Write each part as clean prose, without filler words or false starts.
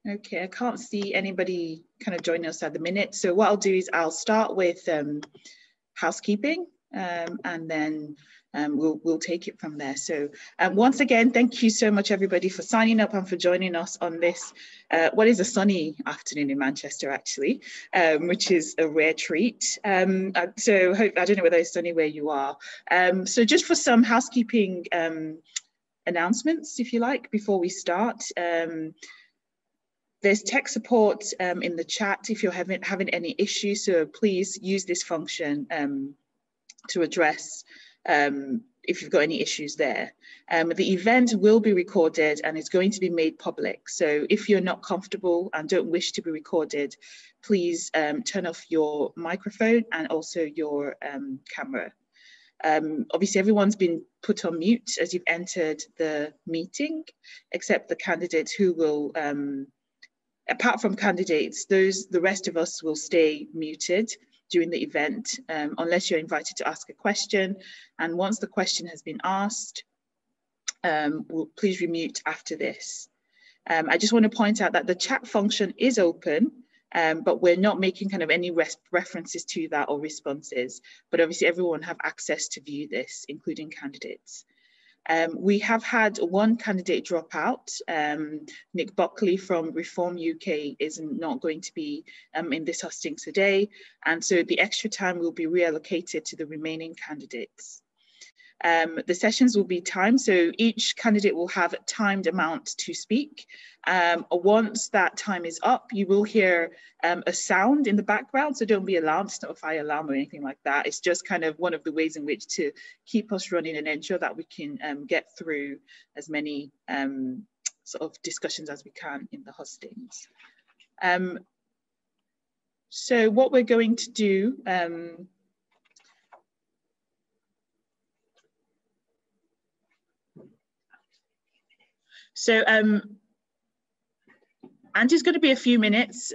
Okay, I can't see anybody kind of joining us at the minute. So what I'll do is I'll start with housekeeping, and then we'll take it from there. So once again, thank you so much everybody for signing up and for joining us on this, what is a sunny afternoon in Manchester actually, which is a rare treat. So I don't know whether it's sunny where you are. So just for some housekeeping announcements, if you like, before we start. There's tech support in the chat if you're having any issues, so please use this function to address if you've got any issues there. The event will be recorded and is going to be made public. So if you're not comfortable and don't wish to be recorded, please turn off your microphone and also your camera. Obviously, everyone's been put on mute as you've entered the meeting, except the candidates who will apart from candidates, the rest of us will stay muted during the event unless you're invited to ask a question. And once the question has been asked, please remute after this. I just want to point out that the chat function is open, but we're not making kind of any references to that or responses. But obviously everyone have access to view this, including candidates. We have had one candidate drop out. Nick Buckley from Reform UK is not going to be in this hustings today. And so the extra time will be reallocated to the remaining candidates. The sessions will be timed, so each candidate will have a timed amount to speak. Once that time is up, you will hear a sound in the background, so don't be alarmed. It's not a fire alarm or anything like that. It's just kind of one of the ways in which to keep us running and ensure that we can get through as many sort of discussions as we can in the hustings. So what we're going to do, so Andy's going to be a few minutes.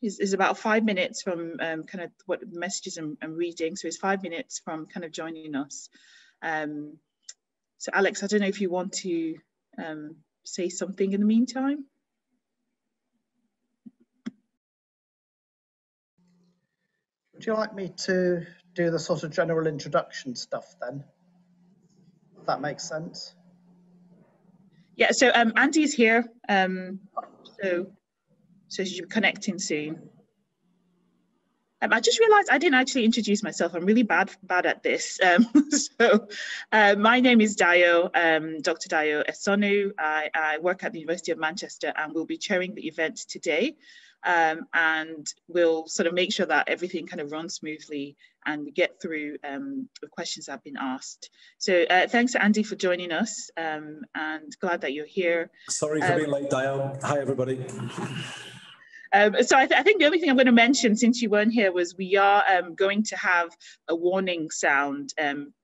Is about 5 minutes from kind of what the messages I'm reading. So it's 5 minutes from kind of joining us. So Alex, I don't know if you want to say something in the meantime. Would you like me to do the sort of general introduction stuff then? If that makes sense. Yeah, so Andy's here, so she's connecting soon. I just realized I didn't actually introduce myself. I'm really bad at this. My name is Dayo, Dr. Dayo Esonu. I work at the University of Manchester and will be chairing the event today. And we'll sort of make sure that everything kind of runs smoothly and we get through the questions that have been asked. So thanks Andy for joining us, and glad that you're here. Sorry for being late, Dayo. Hi everybody. So I think the only thing I'm going to mention, since you weren't here, was we are going to have a warning sound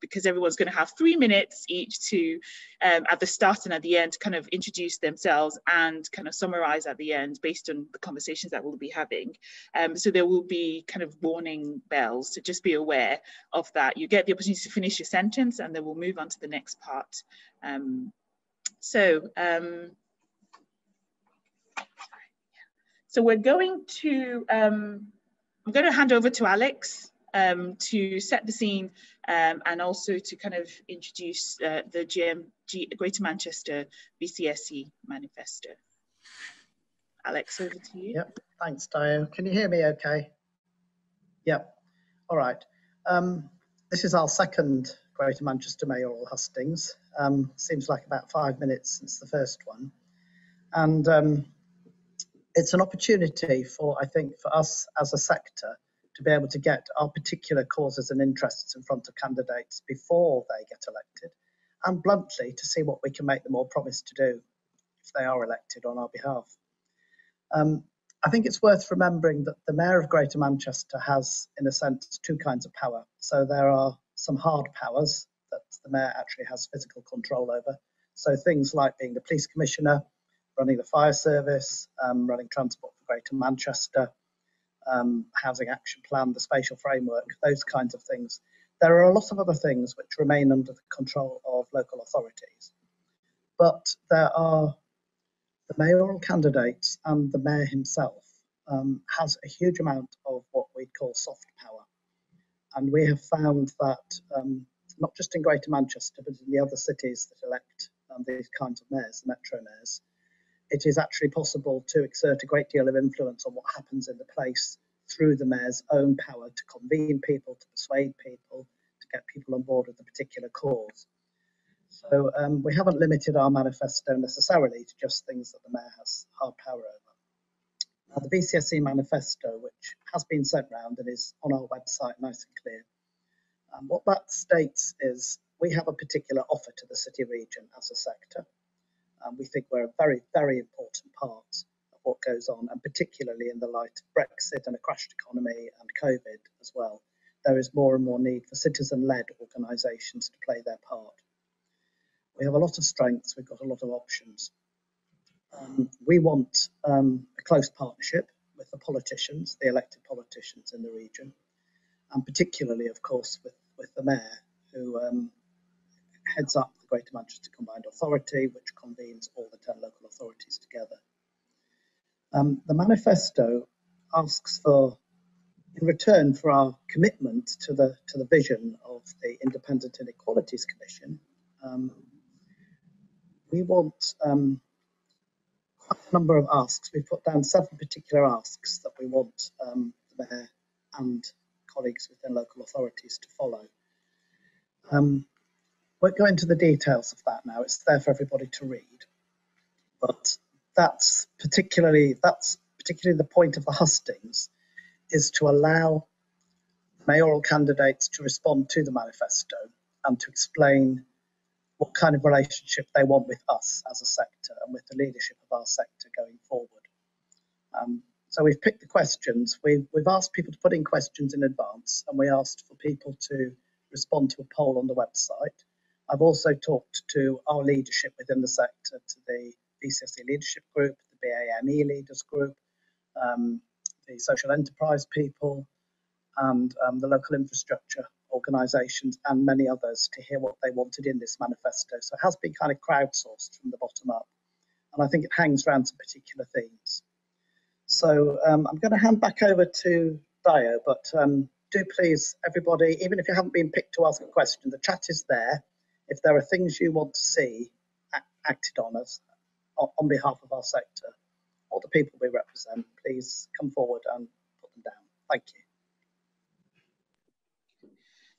because everyone's going to have 3 minutes each to, at the start and at the end, kind of introduce themselves and kind of summarize at the end based on the conversations that we'll be having. So there will be kind of warning bells, so just be aware of that. You get the opportunity to finish your sentence and then we'll move on to the next part. So we're going to, I'm going to hand over to Alex to set the scene and also to kind of introduce the Greater Manchester VCSE Manifesto. Alex, over to you. Yep, thanks Dayo. Can you hear me okay? Yep, all right. This is our second Greater Manchester mayoral hustings. Seems like about 5 minutes since the first one. And it's an opportunity for, I think, for us as a sector to be able to get our particular causes and interests in front of candidates before they get elected, and bluntly to see what we can make them all promise to do if they are elected on our behalf. I think it's worth remembering that the Mayor of Greater Manchester has, in a sense, two kinds of power. So there are some hard powers that the Mayor actually has physical control over. So things like being the police commissioner, running the fire service, running transport for Greater Manchester, housing action plan, the spatial framework, those kinds of things. There are a lot of other things which remain under the control of local authorities. But there are the mayoral candidates and the mayor himself has a huge amount of what we'd call soft power. And we have found that not just in Greater Manchester, but in the other cities that elect these kinds of mayors, the metro mayors, it is actually possible to exert a great deal of influence on what happens in the place through the mayor's own power to convene people, to persuade people, to get people on board with a particular cause. So we haven't limited our manifesto necessarily to just things that the mayor has hard power over. Now, the VCSE manifesto, which has been sent round and is on our website nice and clear, what that states is we have a particular offer to the city region as a sector. We think we're a very, very important part of what goes on, and particularly in the light of Brexit and a crashed economy and COVID as well. There is more and more need for citizen-led organisations to play their part. We have a lot of strengths, we've got a lot of options. We want a close partnership with the politicians, the elected politicians in the region, and particularly, of course, with the mayor, who heads up the Greater Manchester Combined Authority, which convenes all the 10 local authorities together. The manifesto asks for, in return for our commitment to the vision of the Independent Inequalities Commission, we want quite a number of asks. We've put down 7 particular asks that we want the mayor and colleagues within local authorities to follow. Won't go into the details of that now, it's there for everybody to read. But that's particularly the point of the hustings, is to allow mayoral candidates to respond to the manifesto and to explain what kind of relationship they want with us as a sector and with the leadership of our sector going forward. So we've picked the questions. We've asked people to put in questions in advance, and we asked for people to respond to a poll on the website. I've also talked to our leadership within the sector, to the VCSE Leadership Group, the BAME Leaders Group, the social enterprise people, and the local infrastructure organisations, and many others, to hear what they wanted in this manifesto. So it has been kind of crowdsourced from the bottom up, and I think it hangs around some particular themes. So I'm going to hand back over to Dio, but do please, everybody, even if you haven't been picked to ask a question, the chat is there. If there are things you want to see acted on us on behalf of our sector or the people we represent, please come forward and put them down. Thank you.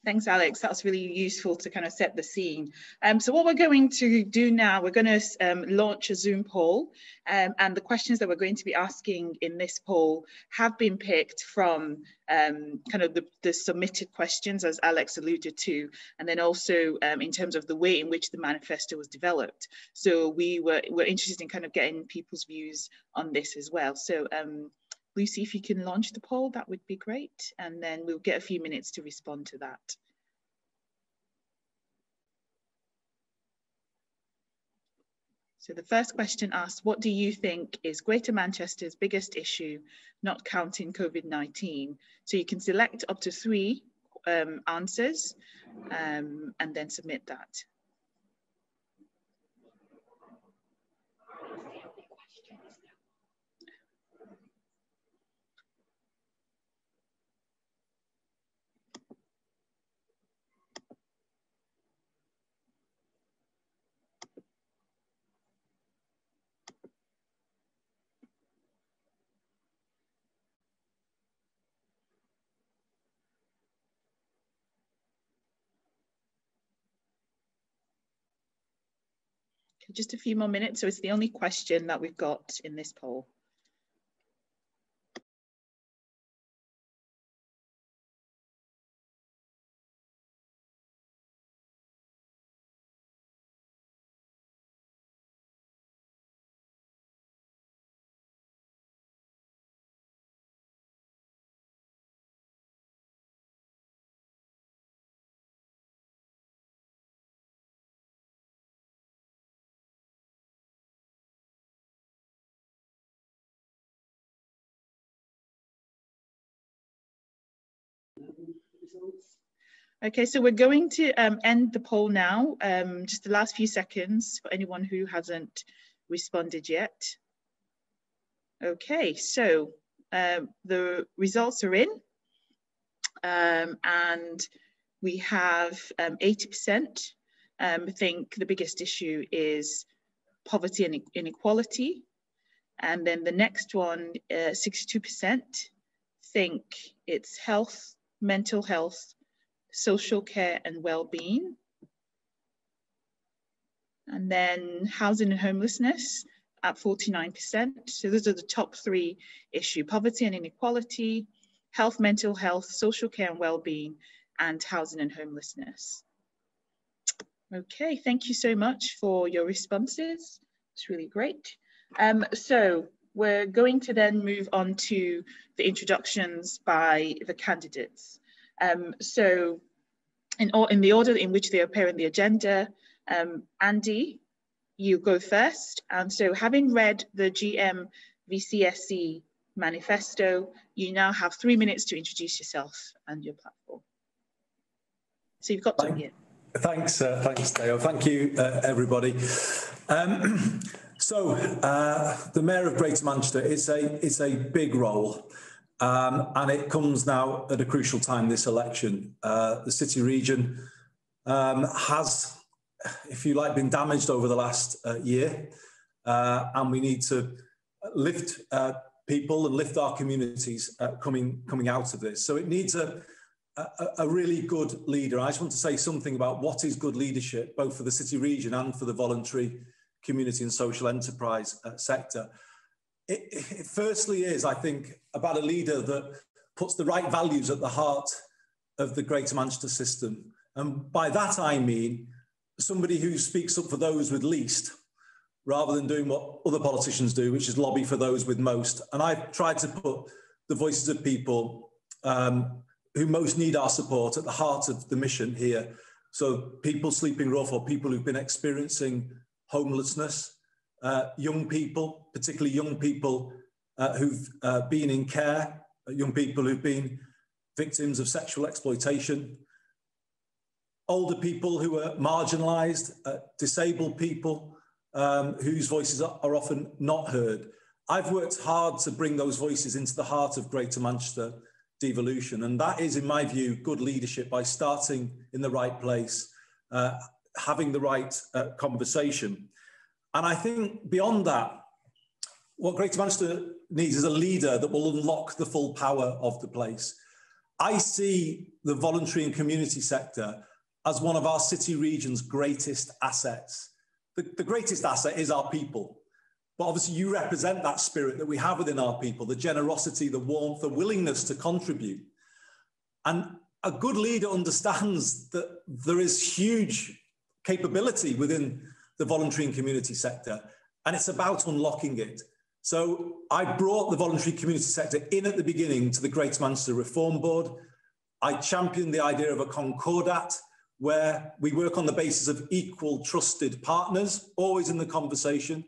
Thanks, Alex. That's really useful to kind of set the scene. So what we're going to do now, we're going to launch a Zoom poll, and the questions that we're going to be asking in this poll have been picked from kind of the submitted questions, as Alex alluded to, and then also in terms of the way in which the manifesto was developed. So we're interested in kind of getting people's views on this as well. So Lucy, if you can launch the poll, that would be great. And then we'll get a few minutes to respond to that. So the first question asks, what do you think is Greater Manchester's biggest issue, not counting COVID-19? So you can select up to 3 answers and then submit that. Just a few more minutes, so it's the only question that we've got in this poll. Okay, so we're going to end the poll now. Just the last few seconds for anyone who hasn't responded yet? Okay, so the results are in, and we have 80% think the biggest issue is poverty and inequality. And then the next one, 62% think it's health, mental health, social care and well-being. And then housing and homelessness at 49%. So those are the top three issues: poverty and inequality, health, mental health, social care and well-being, and housing and homelessness. Okay, thank you so much for your responses. It's really great. So we're going to then move on to the introductions by the candidates. So in the order in which they appear in the agenda, Andy, you go first. So having read the GM VCSE manifesto, you now have 3 minutes to introduce yourself and your platform. So you've got to begin. Thanks, Dale. Thank you, everybody. The Mayor of Greater Manchester is a big role, and it comes now at a crucial time, this election. The city region has, if you like, been damaged over the last year, and we need to lift people and lift our communities coming out of this. So it needs a really good leader. I just want to say something about what is good leadership, both for the city region and for the voluntary community and social enterprise sector. It firstly is, I think, about a leader that puts the right values at the heart of the Greater Manchester system. And by that I mean somebody who speaks up for those with least, rather than doing what other politicians do, which is lobby for those with most. And I've tried to put the voices of people who most need our support at the heart of the mission here. So people sleeping rough, or people who've been experiencing homelessness, young people, particularly young people who've been in care, young people who've been victims of sexual exploitation, older people who are marginalised, disabled people whose voices are often not heard. I've worked hard to bring those voices into the heart of Greater Manchester devolution, and that is, in my view, good leadership, by starting in the right place, having the right conversation. And I think beyond that, what Greater Manchester needs is a leader that will unlock the full power of the place. I see the voluntary and community sector as one of our city region's greatest assets. The greatest asset is our people. But obviously you represent that spirit that we have within our people, the generosity, the warmth, the willingness to contribute. And a good leader understands that there is huge capability within the voluntary and community sector, and it's about unlocking it. So I brought the voluntary community sector in at the beginning to the Greater Manchester Reform Board. I championed the idea of a concordat, where we work on the basis of equal trusted partners, always in the conversation,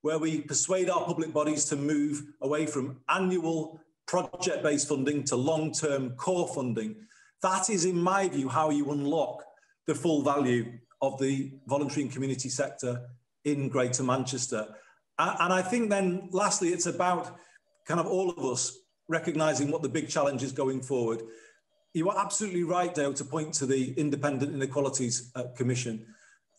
where we persuade our public bodies to move away from annual project-based funding to long-term core funding. That is, in my view, how you unlock the full value of the voluntary and community sector in Greater Manchester. And I think then, lastly, it's about kind of all of us recognising what the big challenge is going forward. You are absolutely right, Dale, to point to the Independent Inequalities Commission.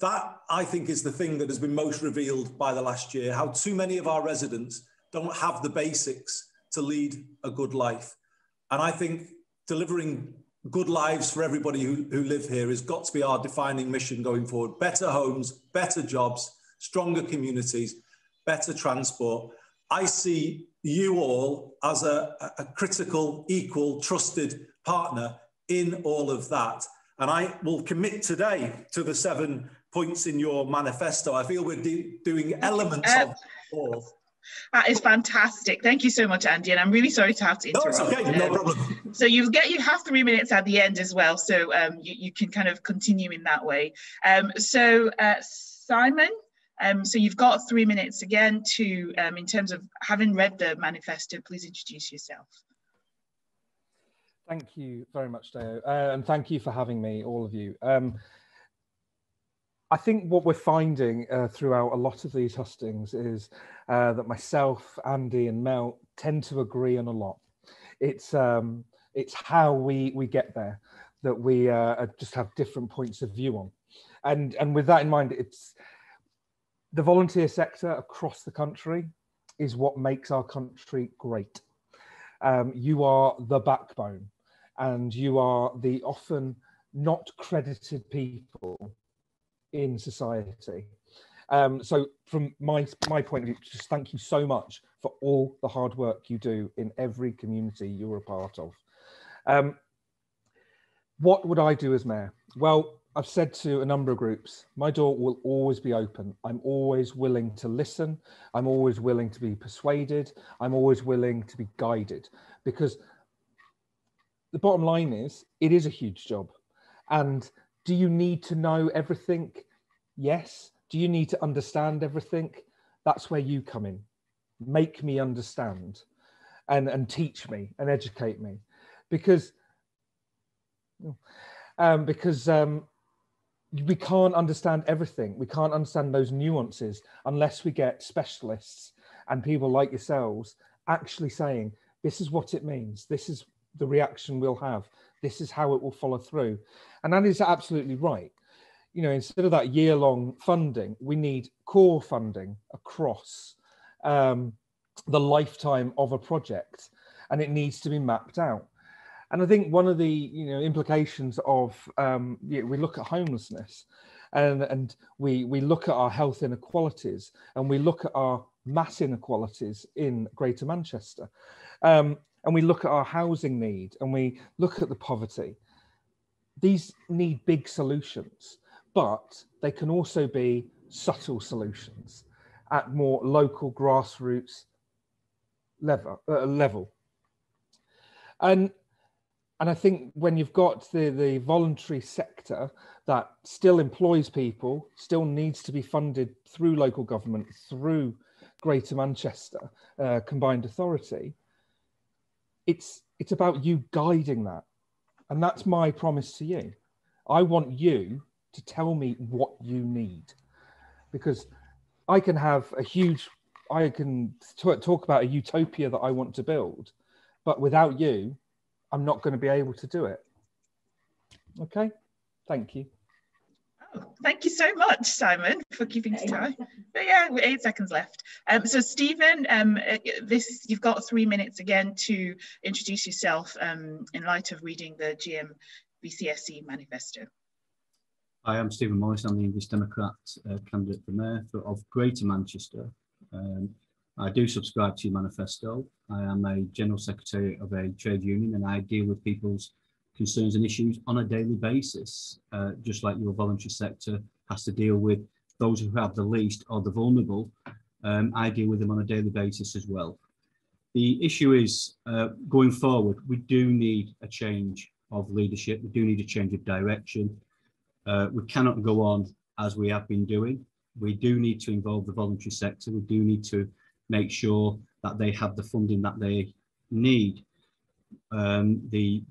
That, I think, is the thing that has been most revealed by the last year, how too many of our residents don't have the basics to lead a good life. And I think delivering good lives for everybody who live here has got to be our defining mission going forward. Better homes, better jobs, stronger communities, better transport. I see you all as a critical, equal, trusted partner in all of that. And I will commit today to the 7 points in your manifesto. I feel we're doing elements of all. That is fantastic. Thank you so much, Andy. And I'm really sorry to have to interrupt. No, it's okay, no problem. So you have 3 minutes at the end as well. So you can kind of continue in that way. Simon, so you've got 3 minutes again to, in terms of having read the manifesto, please introduce yourself. Thank you very much, Deo, and thank you for having me, all of you. I think what we're finding throughout a lot of these hustings is that myself, Andy and Mel tend to agree on a lot. It's how we get there that we just have different points of view on. And with that in mind, it's the volunteer sector across the country is what makes our country great. You are the backbone, and you are the often not credited people in society. So from my point of view, just thank you so much for all the hard work you do in every community you're a part of. What would I do as mayor? Well, I've said to a number of groups, my door will always be open. I'm always willing to listen. I'm always willing to be persuaded. I'm always willing to be guided, because the bottom line is, it is a huge job. And do you need to know everything? Yes. Do you need to understand everything? That's where you come in. Make me understand and teach me and educate me, because we can't understand everything. We can't understand those nuances unless we get specialists and people like yourselves actually saying, this is what it means. This is the reaction we'll have. This is how it will follow through. And that is absolutely right. You know, instead of that year-long funding, we need core funding across the lifetime of a project, and it needs to be mapped out. And I think one of the implications of we look at homelessness, and we look at our health inequalities, and we look at our mass inequalities in Greater Manchester, and we look at our housing need, and we look at the poverty. These need big solutions, but they can also be subtle solutions at more local grassroots level. And I think when you've got the voluntary sector that still employs people, still needs to be funded through local government, through Greater Manchester Combined Authority, it's about you guiding that. And that's my promise to you. I want you to tell me what you need, because I can have I can talk about a utopia that I want to build, but without you, I'm not going to be able to do it. Okay, thank you. Oh, thank you so much, Simon, for keeping to time. But yeah, we're 8 seconds left. So Stephen, you've got 3 minutes again to introduce yourself in light of reading the GM VCSE manifesto. I am Stephen Morris. I'm the English Democrat candidate for mayor of Greater Manchester. I do subscribe to your manifesto. I am a General Secretary of a trade union, and I deal with people's concerns and issues on a daily basis, just like your voluntary sector has to deal with those who have the least or the vulnerable. I deal with them on a daily basis as well. The issue is, going forward, we do need a change of leadership. We do need a change of direction. We cannot go on as we have been doing. We do need to involve the voluntary sector. We do need to make sure that they have the funding that they need. The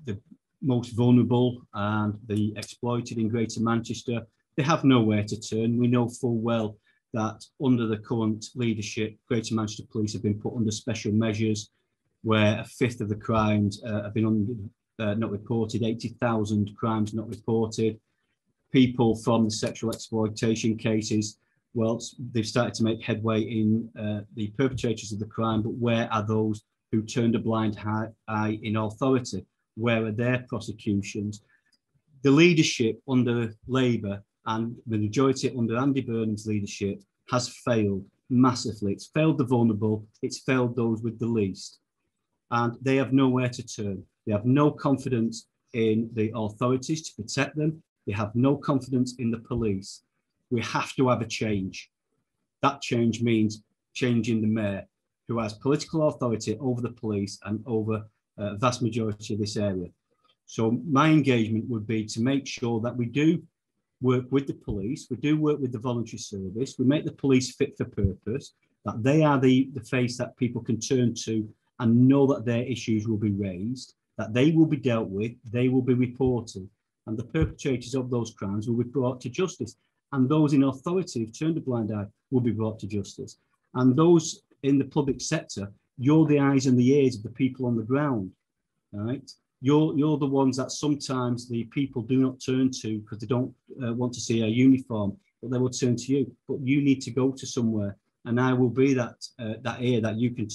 most vulnerable and the exploited in Greater Manchester, they have nowhere to turn. We know full well that under the current leadership, Greater Manchester Police have been put under special measures where 1/5 of the crimes have been not reported, 80,000 crimes not reported. People from the sexual exploitation cases, well, they've started to make headway in the perpetrators of the crime, but where are those who turned a blind eye in authority? Where are their prosecutions? The leadership under Labour and the majority under Andy Burnham's leadership has failed massively. It's failed the vulnerable, it's failed those with the least. And they have nowhere to turn. They have no confidence in the authorities to protect them. They have no confidence in the police. We have to have a change. That change means changing the mayor, who has political authority over the police and over a vast majority of this area. So my engagement would be to make sure that we do work with the police, we do work with the voluntary service, we make the police fit for purpose, that they are the face that people can turn to and know that their issues will be raised, that they will be dealt with, they will be reported, and the perpetrators of those crimes will be brought to justice. and those in authority who've turned a blind eye will be brought to justice. And those in the public sector, you're the eyes and the ears of the people on the ground, right? You're the ones that sometimes the people do not turn to because they don't want to see a uniform, but they will turn to you. But you need to go to somewhere, and I will be that ear that you can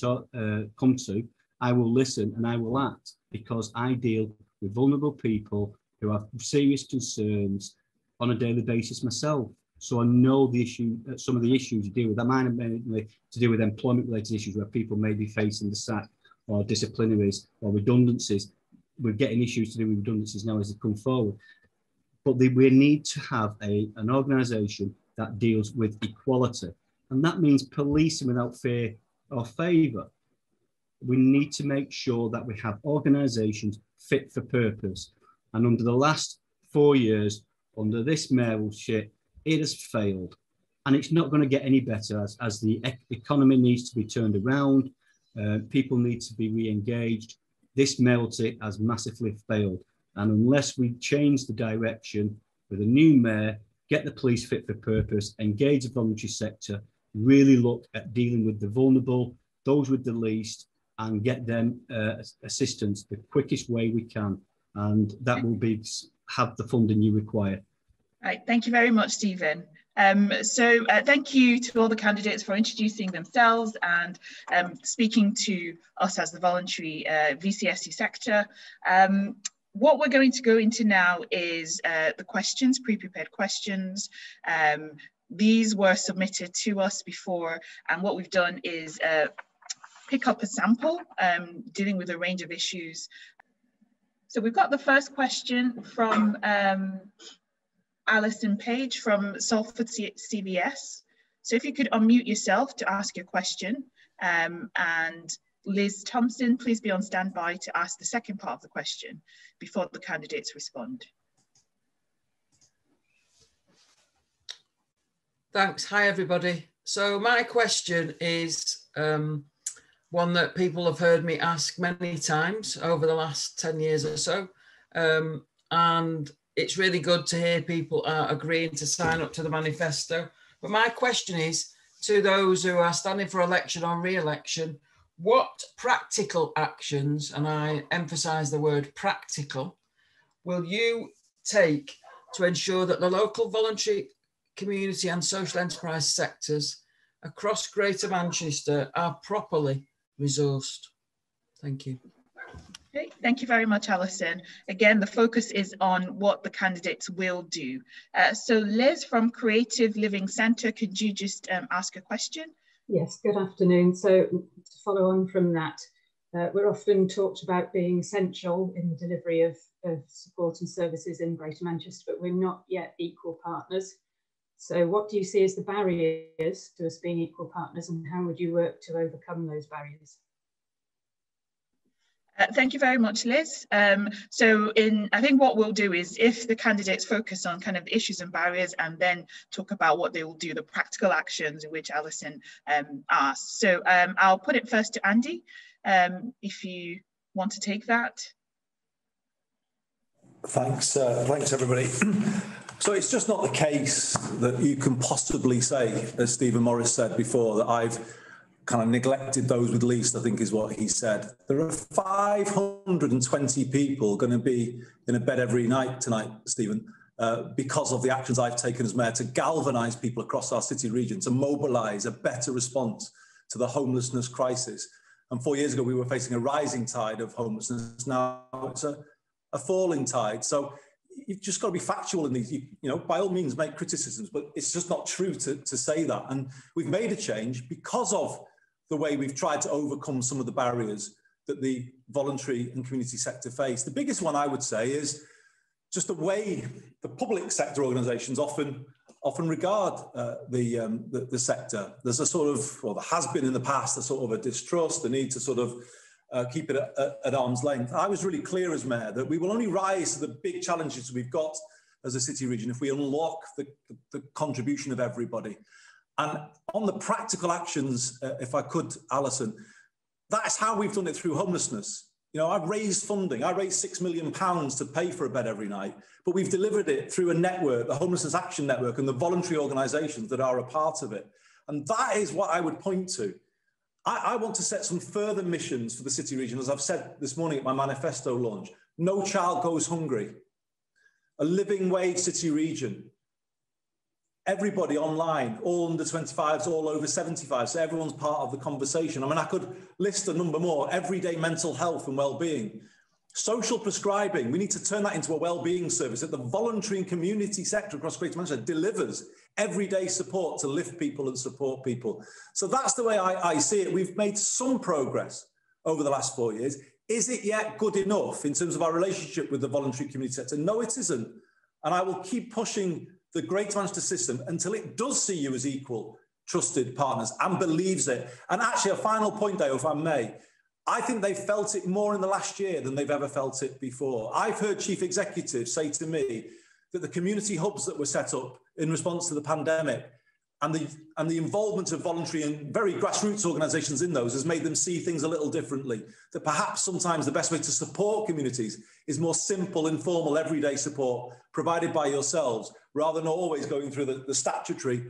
come to. I will listen and I will act, because I deal with vulnerable people who have serious concerns on a daily basis myself. So I know the issue, some of the issues you deal with. Mine are mainly to do with employment-related issues where people may be facing the sack or disciplinaries or redundancies. We're getting issues to do with redundancies now as they come forward. But we need to have an organisation that deals with equality. And that means policing without fear or favour. We need to make sure that we have organisations fit for purpose. And under the last 4 years, under this mayoralship, it has failed. And it's not going to get any better as the economy needs to be turned around. People need to be re-engaged. This mayoralty has massively failed. And unless we change the direction with a new mayor, get the police fit for purpose, engage the voluntary sector, really look at dealing with the vulnerable, those with the least, and get them assistance the quickest way we can. And that will have the funding you require. Right, thank you very much, Stephen. Thank you to all the candidates for introducing themselves and speaking to us as the voluntary VCSE sector. What we're going to go into now is the questions, pre-prepared questions. These were submitted to us before, and what we've done is pick up a sample dealing with a range of issues. So we've got the first question from Alison Page from Salford CBS. So if you could unmute yourself to ask your question, and Liz Thompson, please be on standby to ask the second part of the question before the candidates respond. Thanks. Hi, everybody. So my question is one that people have heard me ask many times over the last 10 years or so. And it's really good to hear people are agreeing to sign up to the manifesto. But my question is to those who are standing for election or re-election, what practical actions, and I emphasize the word practical, will you take to ensure that the local voluntary community and social enterprise sectors across Greater Manchester are properly resourced? Thank you. Okay, thank you very much, Alison. Again, the focus is on what the candidates will do. So Liz from Creative Living Centre, could you just ask a question? Yes, good afternoon. So to follow on from that, we're often talked about being essential in the delivery of support and services in Greater Manchester, but we're not yet equal partners. So what do you see as the barriers to us being equal partners, and how would you work to overcome those barriers? Thank you very much, Liz. I think what we'll do is, if the candidates focus on kind of issues and barriers, and then talk about what they will do, the practical actions in which Alison asked. So I'll put it first to Andy, if you want to take that. Thanks everybody. So it's just not the case that you can possibly say, as Stephen Morris said before, that I've kind of neglected those with least, I think is what he said. There are 520 people going to be in a bed every night tonight, Stephen, because of the actions I've taken as mayor to galvanise people across our city region, to mobilise a better response to the homelessness crisis. And 4 years ago, we were facing a rising tide of homelessness. Now it's a falling tide. So you've just got to be factual in these, you know, by all means make criticisms, but it's just not true to say that. And we've made a change because of the way we've tried to overcome some of the barriers that the voluntary and community sector face. The biggest one, I would say, is just the way the public sector organisations often regard the sector. There's a sort of, well, there has been in the past, a sort of a distrust, the need to sort of keep it at arm's length. I was really clear as mayor that we will only rise to the big challenges we've got as a city region if we unlock the contribution of everybody. And on the practical actions, if I could, Alison, that's how we've done it through homelessness. You know, I've raised funding. I raised £6 million to pay for a bed every night, but we've delivered it through a network, the Homelessness Action Network, and the voluntary organisations that are a part of it. And that is what I would point to. I want to set some further missions for the city region, as I've said this morning at my manifesto launch. No child goes hungry. A living wage city region. Everybody online, all under 25s, all over 75, so everyone's part of the conversation. I mean, I could list a number more. Everyday mental health and well-being. Social prescribing, we need to turn that into a well-being service that the voluntary and community sector across Greater Manchester delivers everyday support to lift people and support people. So that's the way I see it. We've made some progress over the last 4 years. Is it yet good enough in terms of our relationship with the voluntary community sector? No, it isn't. And I will keep pushing the Greater Manchester system until it does see you as equal, trusted partners and believes it. And actually, a final point, Dale, if I may, I think they've felt it more in the last year than they've ever felt it before. I've heard chief executives say to me that the community hubs that were set up in response to the pandemic and the involvement of voluntary and very grassroots organisations in those has made them see things a little differently. That perhaps sometimes the best way to support communities is more simple, informal, everyday support provided by yourselves, rather than always going through the statutory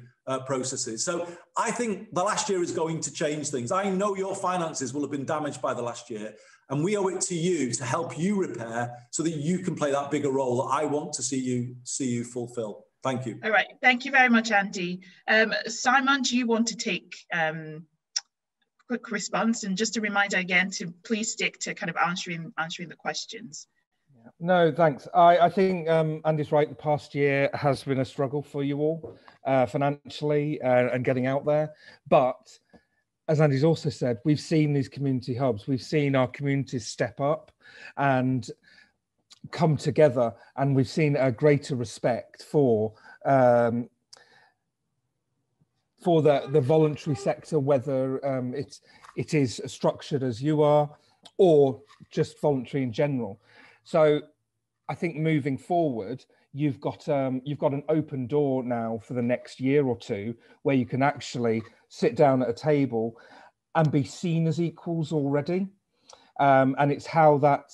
processes. So I think the last year is going to change things. I know your finances will have been damaged by the last year, and we owe it to you to help you repair so that you can play that bigger role that I want to see you fulfill. Thank you. All right, thank you very much, Andy. Simon, do you want to take quick response? And just a reminder again to please stick to kind of answering the questions. No, thanks. I think Andy's right. The past year has been a struggle for you all financially and getting out there. But as Andy's also said, we've seen these community hubs. We've seen our communities step up and come together, and we've seen a greater respect for the voluntary sector, whether it is structured as you are or just voluntary in general. So I think moving forward, you've got an open door now for the next year or two where you can actually sit down at a table and be seen as equals already. And it's how that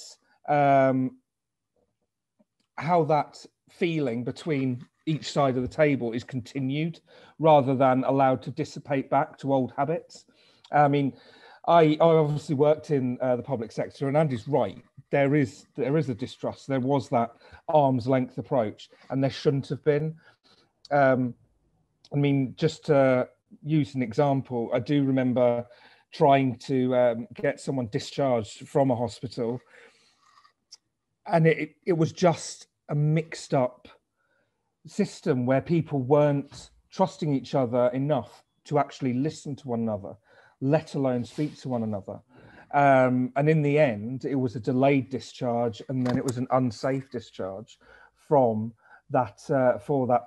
feeling between each side of the table is continued rather than allowed to dissipate back to old habits. I mean, I obviously worked in the public sector, and Andy's right. There is a distrust. There was that arm's length approach, and there shouldn't have been. I mean, just to use an example, I do remember trying to get someone discharged from a hospital, and it was just a mixed up system where people weren't trusting each other enough to actually listen to one another, let alone speak to one another. And in the end, it was a delayed discharge, and then it was an unsafe discharge from that from that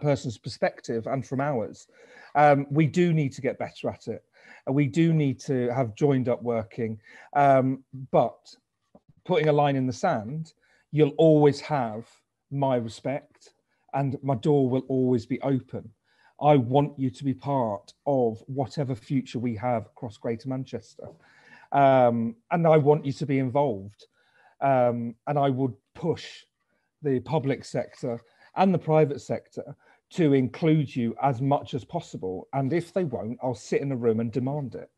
person's perspective and from ours. We do need to get better at it. We do need to have joined up working, but putting a line in the sand, you'll always have my respect, and my door will always be open. I want you to be part of whatever future we have across Greater Manchester. And I want you to be involved. And I would push the public sector and the private sector to include you as much as possible. And if they won't, I'll sit in a room and demand it.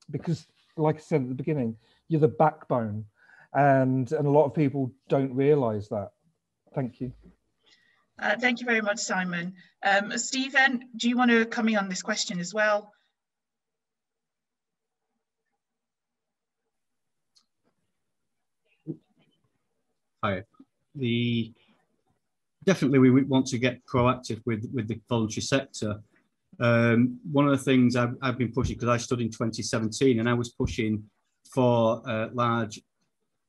Because, like I said at the beginning, you're the backbone. And a lot of people don't realise that. Thank you. Thank you very much, Simon. Stephen, do you want to come in on this question as well? Hi. Definitely we want to get proactive with the voluntary sector. One of the things I've been pushing, because I stood in 2017 and I was pushing for large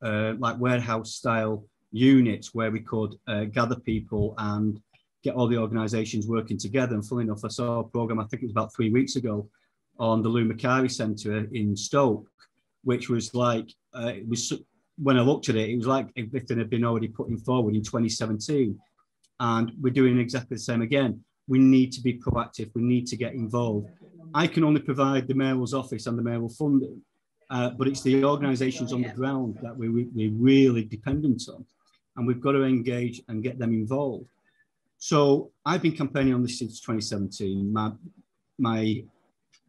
like warehouse style units where we could gather people and get all the organisations working together. And funnily enough, I saw a programme, I think it was about 3 weeks ago, on the Lou Macari Centre in Stoke, which was like, it was, when I looked at it, it was like everything had been already put in forward in 2017. And we're doing exactly the same again. We need to be proactive. We need to get involved. I can only provide the mayoral's office and the mayoral funding, but it's the organisations on the ground that we're really dependent on, and we've got to engage and get them involved. So I've been campaigning on this since 2017. My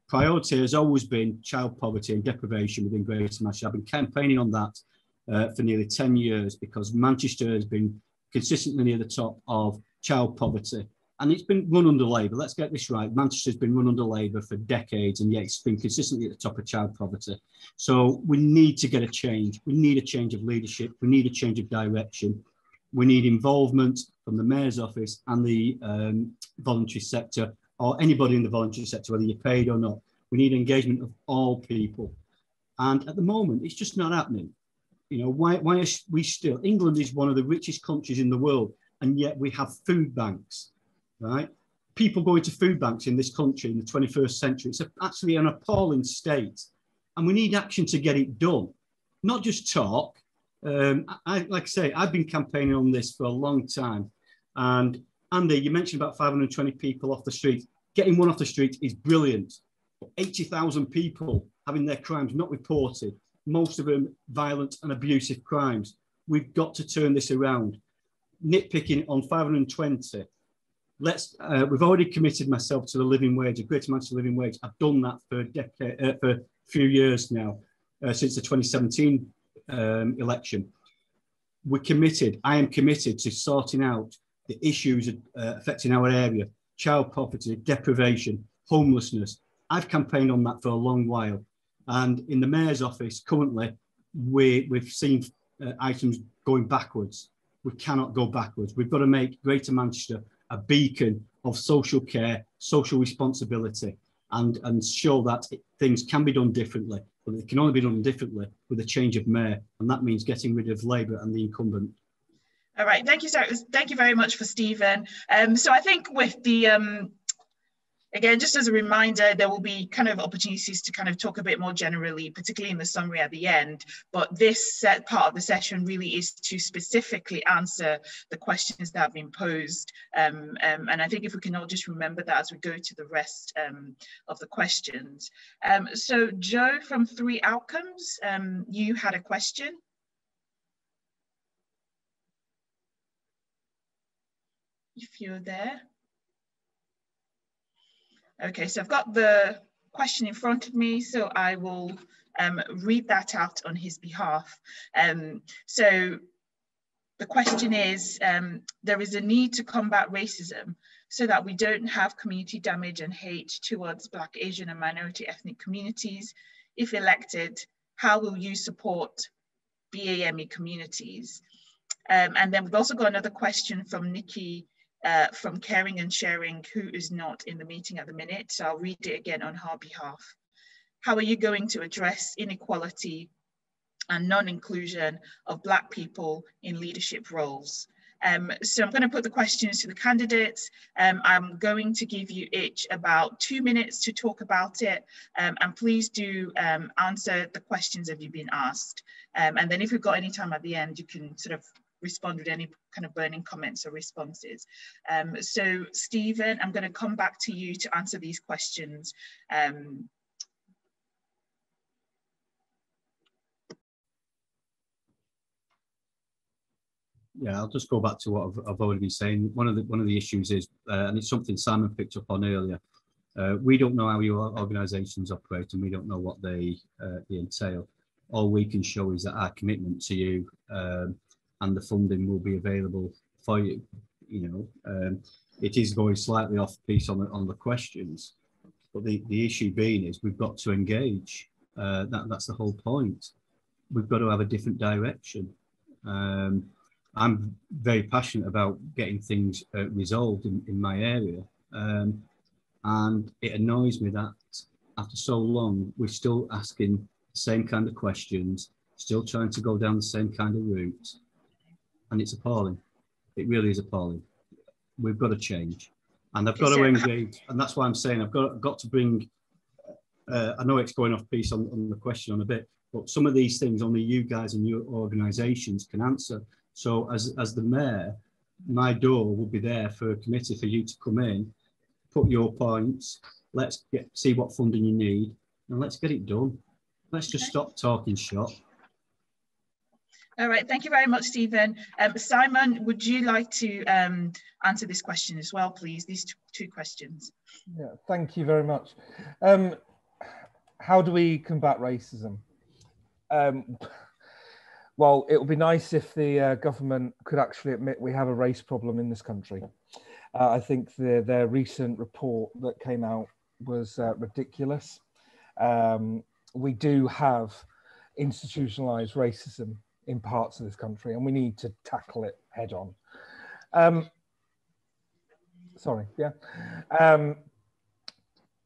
priority has always been child poverty and deprivation within Greater Manchester. I've been campaigning on that for nearly 10 years because Manchester has been consistently near the top of child poverty. And it's been run under Labour. Let's get this right. Manchester's been run under Labour for decades, and yet it's been consistently at the top of child poverty. So we need to get a change. We need a change of leadership. We need a change of direction. We need involvement from the Mayor's office and the voluntary sector, or anybody in the voluntary sector, whether you're paid or not. We need engagement of all people. And at the moment, it's just not happening. You know, why are we still, England is one of the richest countries in the world, and yet we have food banks. Right? People going to food banks in this country in the 21st century. It's actually an appalling state. And we need action to get it done, not just talk. Like I say, I've been campaigning on this for a long time. And Andy, you mentioned about 520 people off the street. Getting one off the street is brilliant. 80,000 people having their crimes not reported, most of them violent and abusive crimes. We've got to turn this around. Nitpicking on 520. We've already committed myself to the living wage, a Greater Manchester living wage. I've done that for a few years now, since the 2017 election. I am committed to sorting out the issues affecting our area: child poverty, deprivation, homelessness. I've campaigned on that for a long while. And in the Mayor's office, currently, we've seen items going backwards. We cannot go backwards. We've got to make Greater Manchester a beacon of social care, social responsibility, and show that things can be done differently, but it can only be done differently with a change of mayor, and that means getting rid of Labour and the incumbent. All right, thank you, sir. Thank you very much for Stephen. So I think with the, again, just as a reminder, there will be kind of opportunities to kind of talk a bit more generally, particularly in the summary at the end. But this part of the session really is to specifically answer the questions that have been posed. And I think if we can all just remember that as we go to the rest of the questions. So Joe from 3 Outcomes, you had a question. If you're there. Okay, so I've got the question in front of me, so I will read that out on his behalf. So the question is, there is a need to combat racism so that we don't have community damage and hate towards Black, Asian and minority ethnic communities. If elected, how will you support BAME communities? And then we've also got another question from Nikki from Caring and Sharing, who is not in the meeting at the minute. So I'll read it again on her behalf. How are you going to address inequality and non-inclusion of Black people in leadership roles? So I'm going to put the questions to the candidates. I'm going to give you each about 2 minutes to talk about it. And please do answer the questions that you've been asked. And then if we've got any time at the end, you can sort of respond with any kind of burning comments or responses. So Stephen, I'm going to come back to you to answer these questions. Yeah, I'll just go back to what I've already been saying. One of the issues is, and it's something Simon picked up on earlier, we don't know how your organisations operate, and we don't know what they entail. All we can show is that our commitment to you and the funding will be available for you. You know, it is going slightly off piece on the questions, but the issue being is we've got to engage. That's the whole point. We've got to have a different direction. I'm very passionate about getting things resolved in my area, and it annoys me that after so long we're still asking the same kind of questions, still trying to go down the same kind of route. And it's appalling. It really is appalling. We've got to change, and I've got to engage. And that's why I'm saying I've got to bring. I know it's going off piece on the question on a bit, but some of these things only you guys and your organisations can answer. So as the mayor, my door will be there for a committee for you to come in, put your points. Let's see what funding you need, and let's get it done. Let's just stop talking shop. All right, thank you very much, Stephen. Simon, would you like to answer this question as well, please? These two questions. Yeah, thank you very much. How do we combat racism? Well, it would be nice if the government could actually admit we have a race problem in this country. I think their recent report that came out was ridiculous. We do have institutionalized racism in parts of this country, and we need to tackle it head on.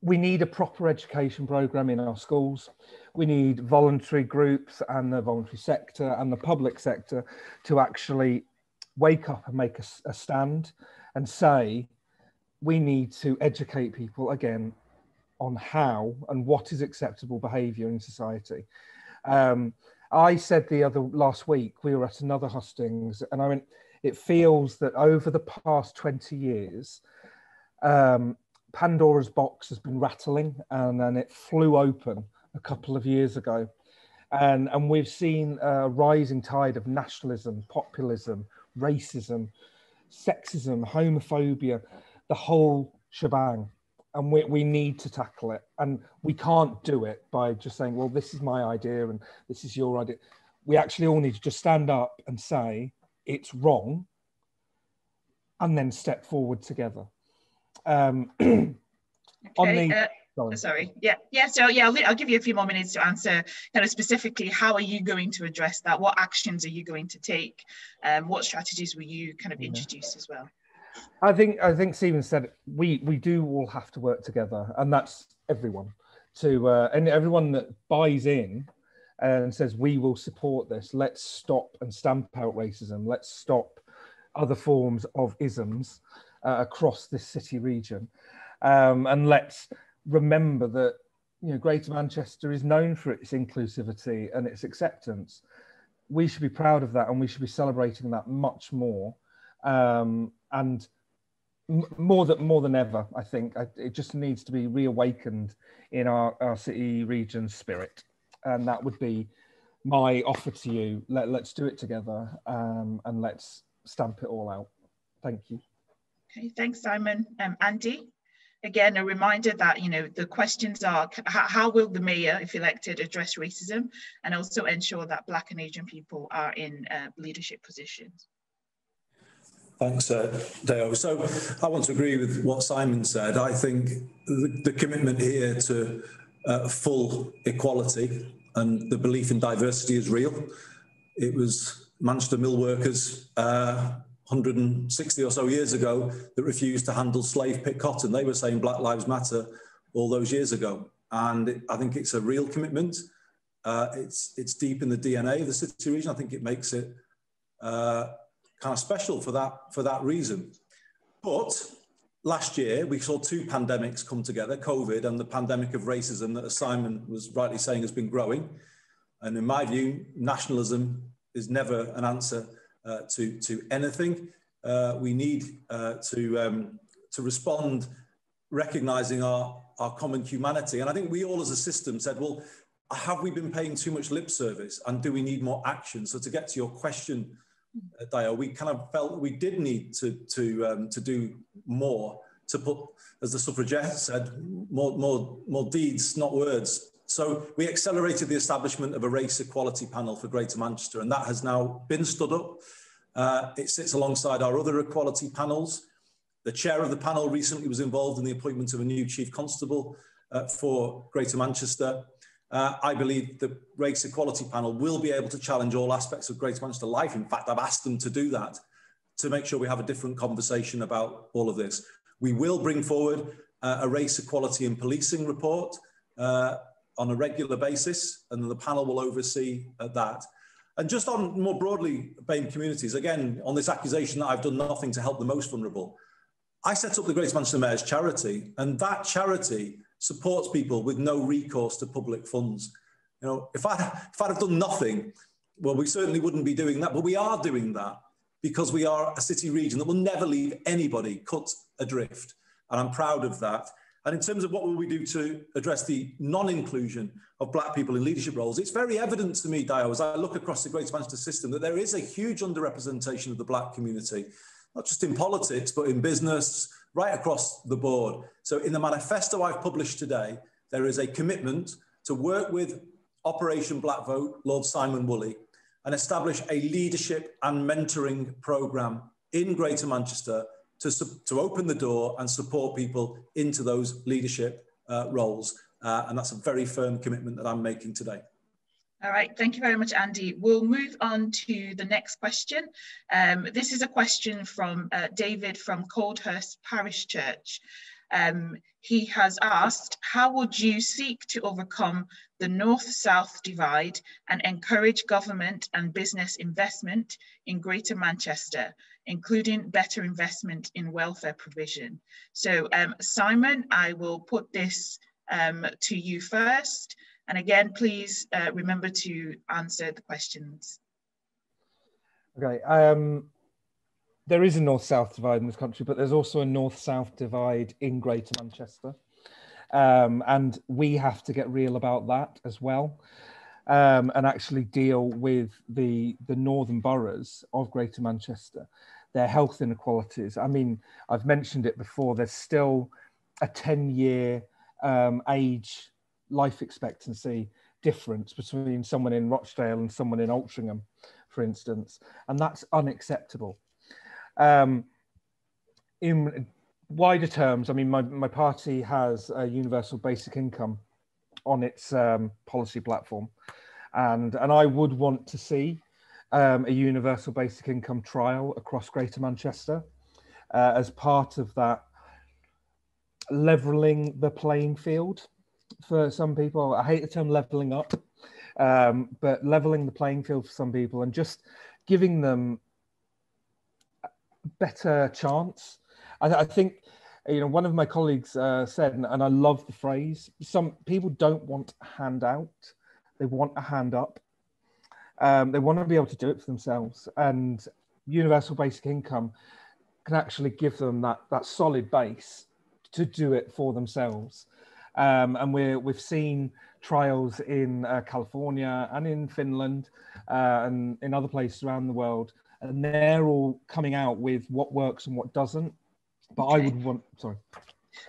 We need a proper education program in our schools. We need voluntary groups and the voluntary sector and the public sector to actually wake up and make a stand and say, we need to educate people again on how and what is acceptable behaviour in society. I said last week, we were at another hustings, and I went, it feels that over the past 20 years, Pandora's box has been rattling, and then it flew open a couple of years ago. And we've seen a rising tide of nationalism, populism, racism, sexism, homophobia, the whole shebang. And we need to tackle it. And we can't do it by just saying, well, this is my idea and this is your idea. We actually all need to just stand up and say, it's wrong, and then step forward together. Okay. Sorry. So I'll give you a few more minutes to answer kind of specifically, how are you going to address that? What actions are you going to take? What strategies will you kind of introduce as well? I think Stephen said we do all have to work together, and that's everyone. And everyone that buys in and says we will support this. Let's stop and stamp out racism. Let's stop other forms of isms across this city region, and let's remember that Greater Manchester is known for its inclusivity and its acceptance. We should be proud of that, and we should be celebrating that much more. And more than ever, I think it just needs to be reawakened in our city region spirit, and that would be my offer to you. Let's do it together, and let's stamp it all out. Thank you. Okay, thanks, Simon. Andy, again, a reminder that the questions are: how will the mayor, if elected, address racism, and also ensure that Black and Asian people are in leadership positions? Thanks, Deo. So I want to agree with what Simon said. I think the commitment here to full equality and the belief in diversity is real. It was Manchester mill workers 160 or so years ago that refused to handle slave pick cotton. They were saying Black Lives Matter all those years ago. And I think it's a real commitment. It's deep in the DNA of the city region. I think it makes it kind of special for that reason. But last year we saw two pandemics come together, COVID and the pandemic of racism that, as Simon was rightly saying, has been growing. And in my view, nationalism is never an answer to anything. We need to respond, recognising our common humanity. And I think we all as a system said, well, have we been paying too much lip service, and do we need more action? So to get to your question, Dio, we kind of felt we did need to do more, to put, as the suffragette said, more deeds, not words. So we accelerated the establishment of a race equality panel for Greater Manchester, and that has now been stood up. It sits alongside our other equality panels. The chair of the panel recently was involved in the appointment of a new chief constable for Greater Manchester. I believe the Race Equality Panel will be able to challenge all aspects of Greater Manchester life. In fact, I've asked them to do that, to make sure we have a different conversation about all of this. We will bring forward a race equality and policing report on a regular basis, and the panel will oversee that. And just on more broadly, BAME communities, again, on this accusation that I've done nothing to help the most vulnerable, I set up the Greater Manchester Mayor's charity, and that charity supports people with no recourse to public funds. If I'd have done nothing, well, we certainly wouldn't be doing that, but we are doing that because we are a city region that will never leave anybody cut adrift. And I'm proud of that. And in terms of what will we do to address the non-inclusion of black people in leadership roles, it's very evident to me, Dio, as I look across the Greater Manchester system, that there is a huge underrepresentation of the black community, not just in politics, but in business, right across the board. So in the manifesto I've published today, there is a commitment to work with Operation Black Vote, Lord Simon Woolley, and establish a leadership and mentoring programme in Greater Manchester to open the door and support people into those leadership roles. And that's a very firm commitment that I'm making today. All right, thank you very much, Andy. We'll move on to the next question. This is a question from David from Coldhurst Parish Church. He has asked, how would you seek to overcome the North-South divide and encourage government and business investment in Greater Manchester, including better investment in welfare provision? So Simon, I will put this to you first. And again, please remember to answer the questions. Okay. There is a North-South divide in this country, but there's also a North-South divide in Greater Manchester. And we have to get real about that as well, and actually deal with the northern boroughs of Greater Manchester, their health inequalities. I mean, I've mentioned it before, there's still a 10-year age life expectancy difference between someone in Rochdale and someone in Altrincham, for instance, and that's unacceptable. In wider terms, I mean, my party has a universal basic income on its policy platform, and I would want to see a universal basic income trial across Greater Manchester as part of that levelling the playing field for some people. I hate the term levelling up, but levelling the playing field for some people and just giving them better chance. I think, you know, one of my colleagues said, and I love the phrase, some people don't want a handout, they want a hand up. They want to be able to do it for themselves, and universal basic income can actually give them that solid base to do it for themselves. And we've seen trials in California and in Finland and in other places around the world, and they're all coming out with what works and what doesn't. But okay. I would want, sorry.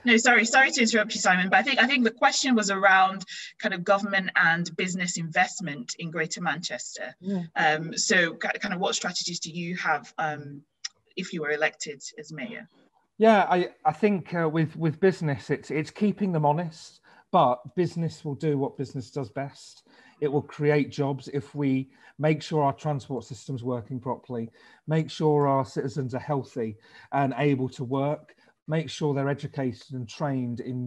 No, sorry to interrupt you, Simon, but I think the question was around kind of government and business investment in Greater Manchester. Yeah. So kind of what strategies do you have if you were elected as mayor? Yeah, I think with business, it's keeping them honest, but business will do what business does best. It will create jobs if we make sure our transport system's working properly, make sure our citizens are healthy and able to work, make sure they're educated and trained in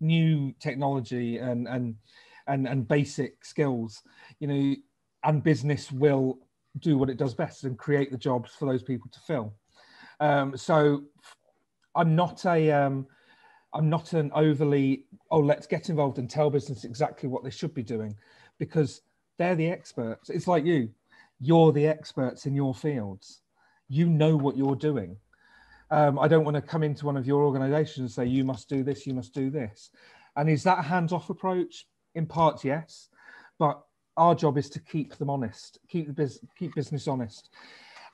new technology and basic skills, you know, and business will do what it does best and create the jobs for those people to fill. So I'm not an overly, let's get involved and tell business exactly what they should be doing, because they're the experts. It's like you're the experts in your fields. You know what you're doing. I don't want to come into one of your organizations and say, you must do this, you must do this. And is that a hands-off approach? In part, yes. But our job is to keep them honest, keep business honest,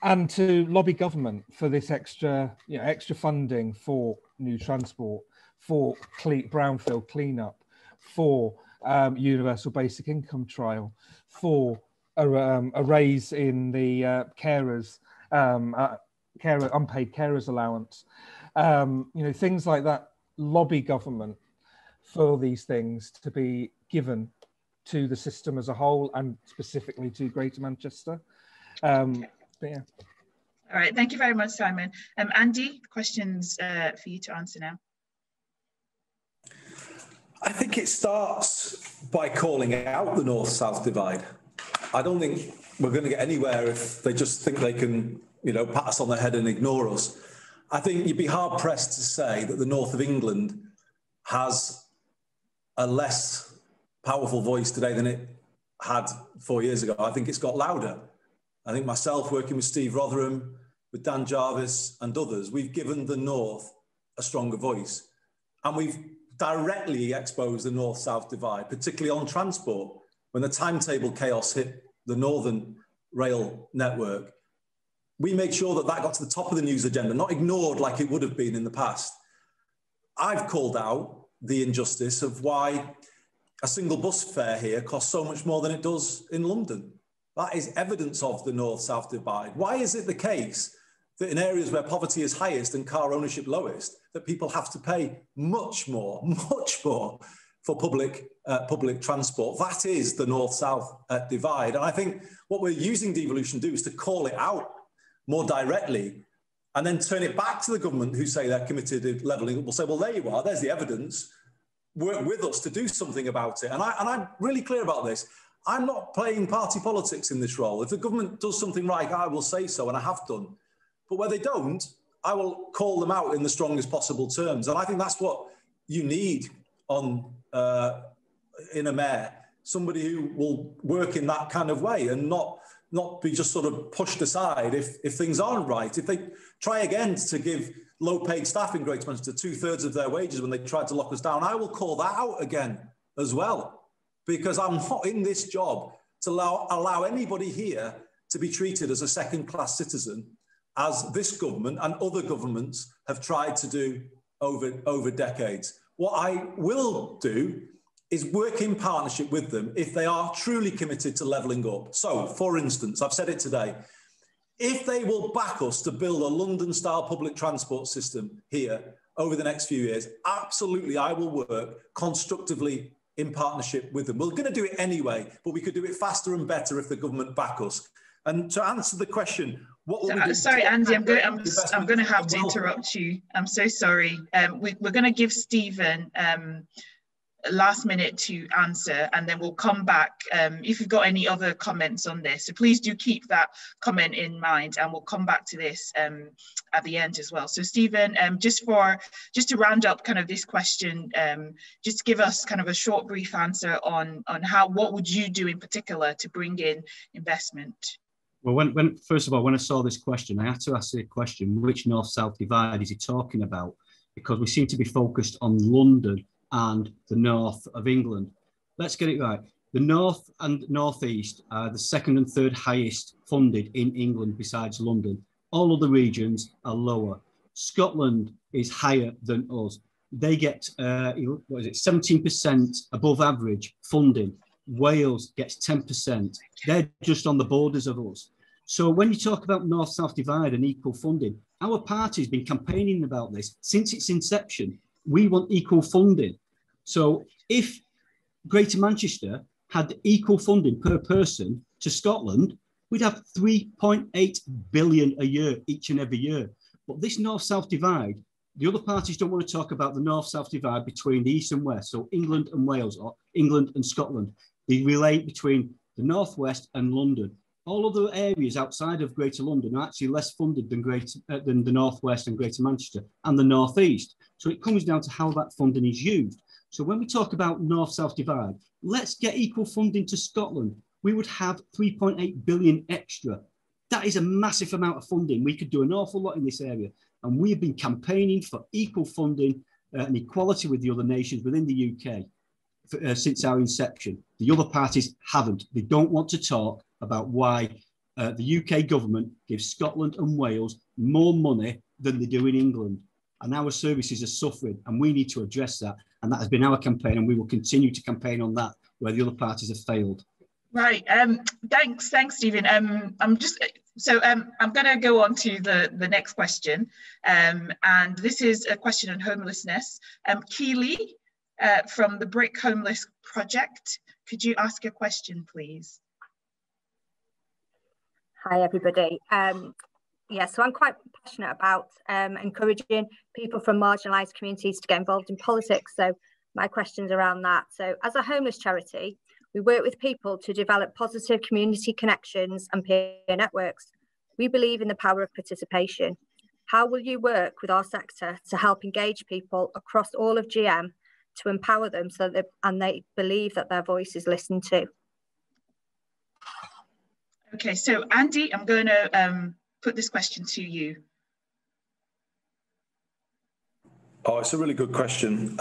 and to lobby government for this extra funding for new transport, for brownfield cleanup, for universal basic income trial, for a raise in the carers, unpaid carers allowance, you know, things like that. Lobby government for these things to be given to the system as a whole and specifically to Greater Manchester. But yeah. All right, thank you very much, Simon. Andy, questions for you to answer now. I think it starts by calling out the North-South divide. I don't think we're going to get anywhere if they just think they can, you know, pat us on the head and ignore us. I think you'd be hard pressed to say that the north of England has a less powerful voice today than it had 4 years ago. I think it's got louder. I think myself, working with Steve Rotherham, with Dan Jarvis and others, we've given the north a stronger voice. And we've directly expose the north-south divide, particularly on transport, when the timetable chaos hit the northern rail network. We made sure that that got to the top of the news agenda, not ignored like it would have been in the past. I've called out the injustice of why a single bus fare here costs so much more than it does in London. That is evidence of the north-south divide. Why is it the case that in areas where poverty is highest and car ownership lowest, that people have to pay much more for public transport? That is the north-south divide. And I think what we're using devolution to do is to call it out more directly and then turn it back to the government who say they're committed to levelling up. We'll say, well, there you are, there's the evidence. Work with us to do something about it. And I'm really clear about this. I'm not playing party politics in this role. If the government does something right, I will say so, and I have done. But where they don't, I will call them out in the strongest possible terms. And I think that's what you need in a mayor, somebody who will work in that kind of way and not be just sort of pushed aside if things aren't right. If they try again to give low-paid staff in Greater Manchester 2/3 of their wages when they tried to lock us down, I will call that out again as well, because I'm not in this job to allow anybody here to be treated as a second-class citizen, as this government and other governments have tried to do over decades. What I will do is work in partnership with them if they are truly committed to levelling up. So, for instance, I've said it today, if they will back us to build a London-style public transport system here over the next few years, absolutely, I will work constructively in partnership with them. We're going to do it anyway, but we could do it faster and better if the government back us. And to answer the question, what will we do? Sorry, Andy, I'm going to have to interrupt you. I'm so sorry. We're going to give Stephen last minute to answer, and then we'll come back if you've got any other comments on this. So please do keep that comment in mind, and we'll come back to this at the end as well. So Stephen, just to round up kind of this question, just give us kind of a short, brief answer on what would you do in particular to bring in investment? Well, first of all, when I saw this question, I had to ask the question, which north-south divide is he talking about? Because we seem to be focused on London and the north of England. Let's get it right. The north and northeast are the second and third highest funded in England besides London. All other regions are lower. Scotland is higher than us. They get, 17% above average funding. Wales gets 10%. They're just on the borders of us. So when you talk about north-south divide and equal funding, our party's been campaigning about this since its inception. We want equal funding. So if Greater Manchester had equal funding per person to Scotland, we'd have 3.8 billion a year, each and every year. But this north-south divide, the other parties don't want to talk about the north-south divide between the east and west, so England and Wales, or England and Scotland. They relate between the northwest and London. All other areas outside of Greater London are actually less funded than the northwest and Greater Manchester and the northeast. So it comes down to how that funding is used. So when we talk about north-south divide, let's get equal funding to Scotland. We would have 3.8 billion extra. That is a massive amount of funding. We could do an awful lot in this area. And we have been campaigning for equal funding and equality with the other nations within the UK since our inception. The other parties haven't. They don't want to talk about why the UK government gives Scotland and Wales more money than they do in England. And our services are suffering, and we need to address that. And that has been our campaign, and we will continue to campaign on that where the other parties have failed. Right. Thanks, Stephen. I'm going to go on to the next question, and this is a question on homelessness. Keely from the Brick Homeless Project, could you ask a question, please? Hi, everybody. So I'm quite passionate about encouraging people from marginalised communities to get involved in politics. So my question's around that. So as a homeless charity, we work with people to develop positive community connections and peer networks. We believe in the power of participation. How will you work with our sector to help engage people across all of GM to empower them so that they believe that their voice is listened to? Okay, so Andy, I'm going to put this question to you. Oh, it's a really good question.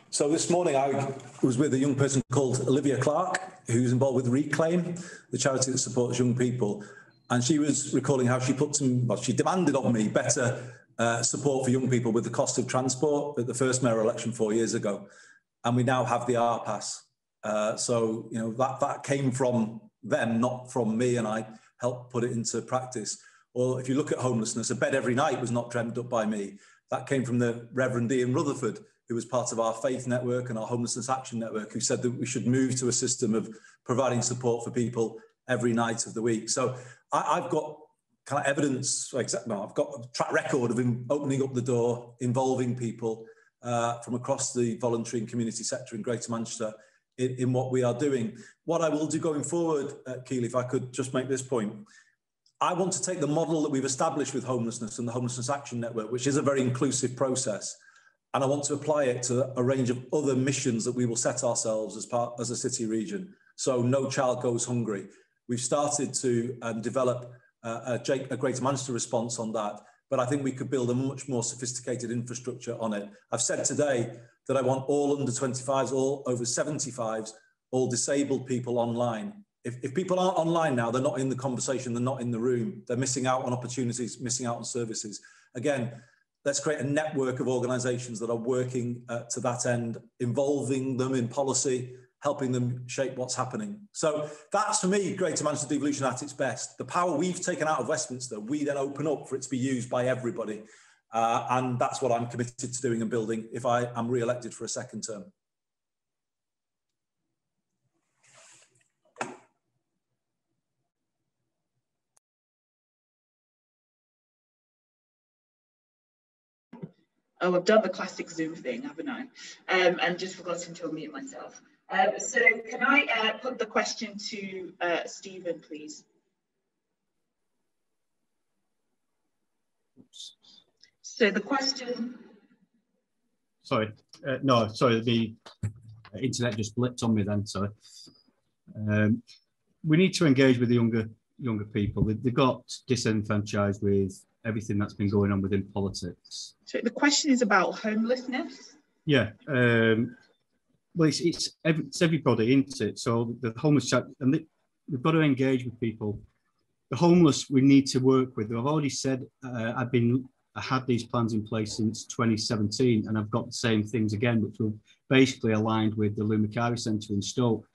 So this morning I was with a young person called Olivia Clark, who's involved with Reclaim, the charity that supports young people. And she was recalling how she she demanded of me better support for young people with the cost of transport at the first mayoral election 4 years ago. And we now have the R-Pass. So, you know, that came from them, not from me, and I helped put it into practice. Or if you look at homelessness, a bed every night was not dreamt up by me. That came from the Reverend Ian Rutherford, who was part of our faith network and our homelessness action network, who said that we should move to a system of providing support for people every night of the week. So I've got kind of evidence, I've got a track record of opening up the door, involving people from across the voluntary and community sector in Greater Manchester in what we are doing. What I will do going forward, Keely, if I could just make this point, I want to take the model that we've established with homelessness and the Homelessness Action Network, which is a very inclusive process, and I want to apply it to a range of other missions that we will set ourselves as a city region. So no child goes hungry. We've started to develop a Greater Manchester response on that, but I think we could build a much more sophisticated infrastructure on it. I've said today that I want all under 25s, all over 75s, all disabled people online. If people aren't online now, they're not in the conversation, they're not in the room, they're missing out on opportunities, missing out on services. Again, let's create a network of organisations that are working to that end, involving them in policy, helping them shape what's happening. So that's, for me, Greater Manchester devolution at its best. The power we've taken out of Westminster, we then open up for it to be used by everybody. And that's what I'm committed to doing and building if I am re-elected for a second term. Oh, I've done the classic Zoom thing, haven't I? And just forgotten to unmute myself. So can I put the question to Stephen, please? So the question... Sorry, no, sorry, the internet just blipped on me then, sorry. We need to engage with the younger people. They got disenfranchised with everything that's been going on within politics. So the question is about homelessness? Yeah, well, it's everybody, isn't it? So the homeless chat, and we've got to engage with people. The homeless we need to work with. I've already said I had these plans in place since 2017, and I've got the same things again, which were basically aligned with the Lou Macari Centre in Stoke.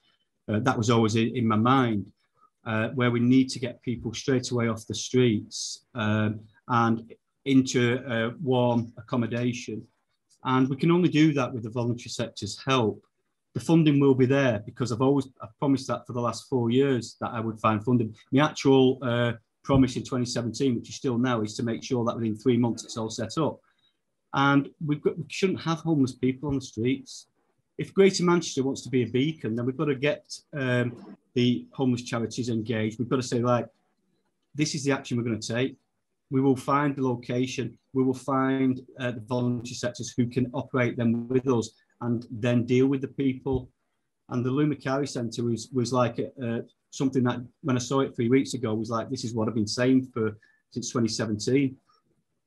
That was always in my mind, where we need to get people straight away off the streets and into warm accommodation. And we can only do that with the voluntary sector's help. The funding will be there because I've promised that for the last 4 years that I would find funding. The actual promise in 2017, which is still now, is to make sure that within 3 months it's all set up. And we shouldn't have homeless people on the streets. If Greater Manchester wants to be a beacon, then we've got to get the homeless charities engaged. We've got to say, like, this is the action we're going to take. We will find the location. We will find the voluntary sectors who can operate them with us and then deal with the people. And the Lou Macari Centre was like something that, when I saw it 3 weeks ago, was like, this is what I've been saying since 2017.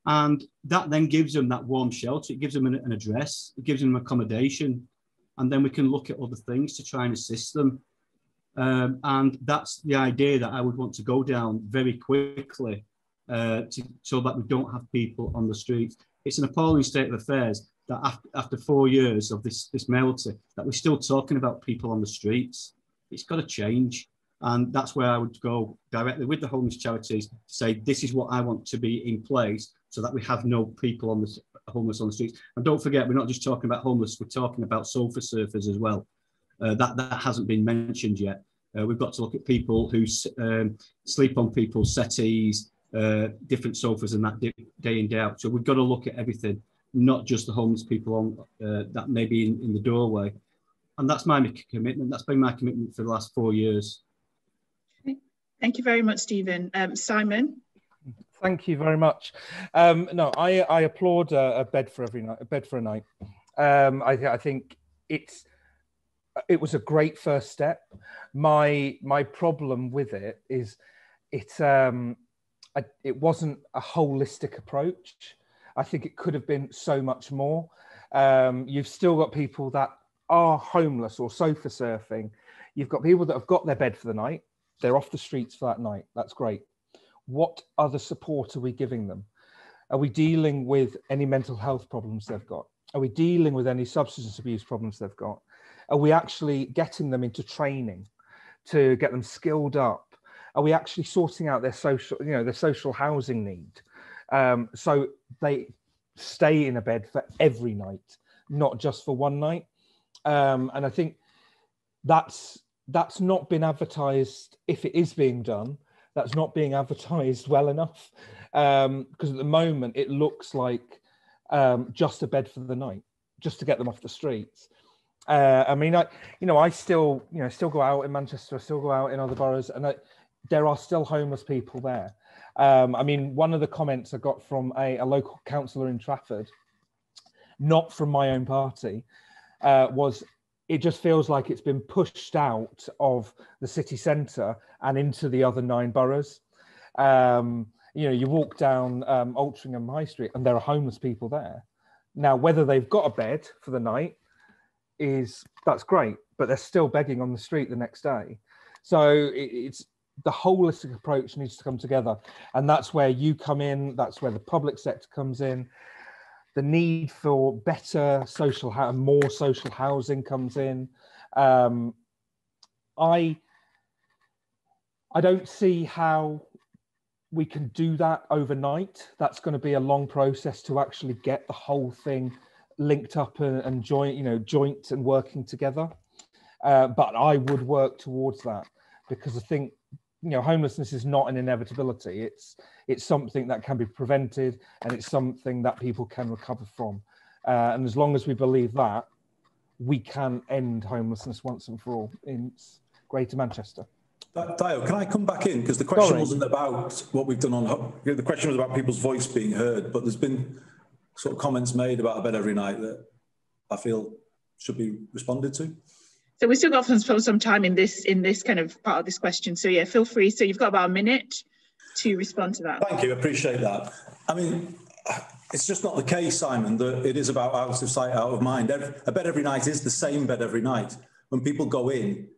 And that then gives them that warm shelter. It gives them an address. It gives them accommodation. And then we can look at other things to try and assist them. And that's the idea that I would want to go down very quickly so that we don't have people on the streets. It's an appalling state of affairs that after 4 years of this mayoralty, that we're still talking about people on the streets. It's got to change. And that's where I would go directly with the homeless charities to say, this is what I want to be in place so that we have no people homeless on the streets. And don't forget, we're not just talking about homeless, we're talking about sofa surfers as well. That hasn't been mentioned yet. We've got to look at people who sleep on people's settees, different sofas and that day in, day out. So we've got to look at everything, not just the homeless people on that may be in the doorway. And that's my commitment. That's been my commitment for the last 4 years. Okay. Thank you very much, Stephen. Simon? Thank you very much. No, I applaud a bed for a night. I think it was a great first step. My problem with it is it wasn't a holistic approach. I think it could have been so much more. You've still got people that are homeless or sofa surfing. You've got people that have got their bed for the night. They're off the streets for that night. That's great. What other support are we giving them? Are we dealing with any mental health problems they've got? Are we dealing with any substance abuse problems they've got? Are we actually getting them into training to get them skilled up? Are we actually sorting out their social, their social housing need? So they stay in a bed for every night, not just for one night. And I think that's not been advertised. If it is being done, that's not being advertised well enough, because at the moment it looks like just a bed for the night, just to get them off the streets. I mean, I still go out in Manchester, I still go out in other boroughs, and there are still homeless people there. I mean, one of the comments I got from a local councillor in Trafford, not from my own party, was, it just feels like it's been pushed out of the city centre and into the other 9 boroughs. You walk down Altrincham High Street and there are homeless people there. Now, whether they've got a bed for the night that's great, but they're still begging on the street the next day. So it's the holistic approach needs to come together, and that's where you come in. That's where the public sector comes in. The need for better more social housing comes in. I don't see how we can do that overnight. That's going to be a long process to actually get the whole thing linked up and joint and working together. But I would work towards that, because I think homelessness is not an inevitability. It's something that can be prevented, and it's something that people can recover from. And as long as we believe that, we can end homelessness once and for all in Greater Manchester. Dio, can I come back in? Because the question wasn't about what we've done the question was about people's voice being heard, but there's been sort of comments made about a bed every night that I feel should be responded to. So we still got some time in this kind of part of this question. So yeah, feel free. So you've got about a minute to respond to that. Thank you, I appreciate that. I mean, it's just not the case, Simon, that it is about out of sight, out of mind. A bed every night is the same bed every night. When people go in,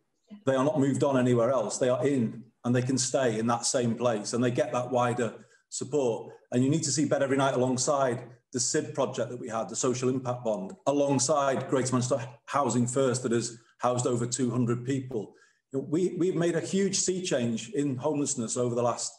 they are not moved on anywhere else. They are in and they can stay in that same place and they get that wider support. And you need to see Bed Every Night alongside the SID project that we had, the social impact bond, alongside Greater Manchester Housing First that has housed over 200 people. We've made a huge sea change in homelessness over the last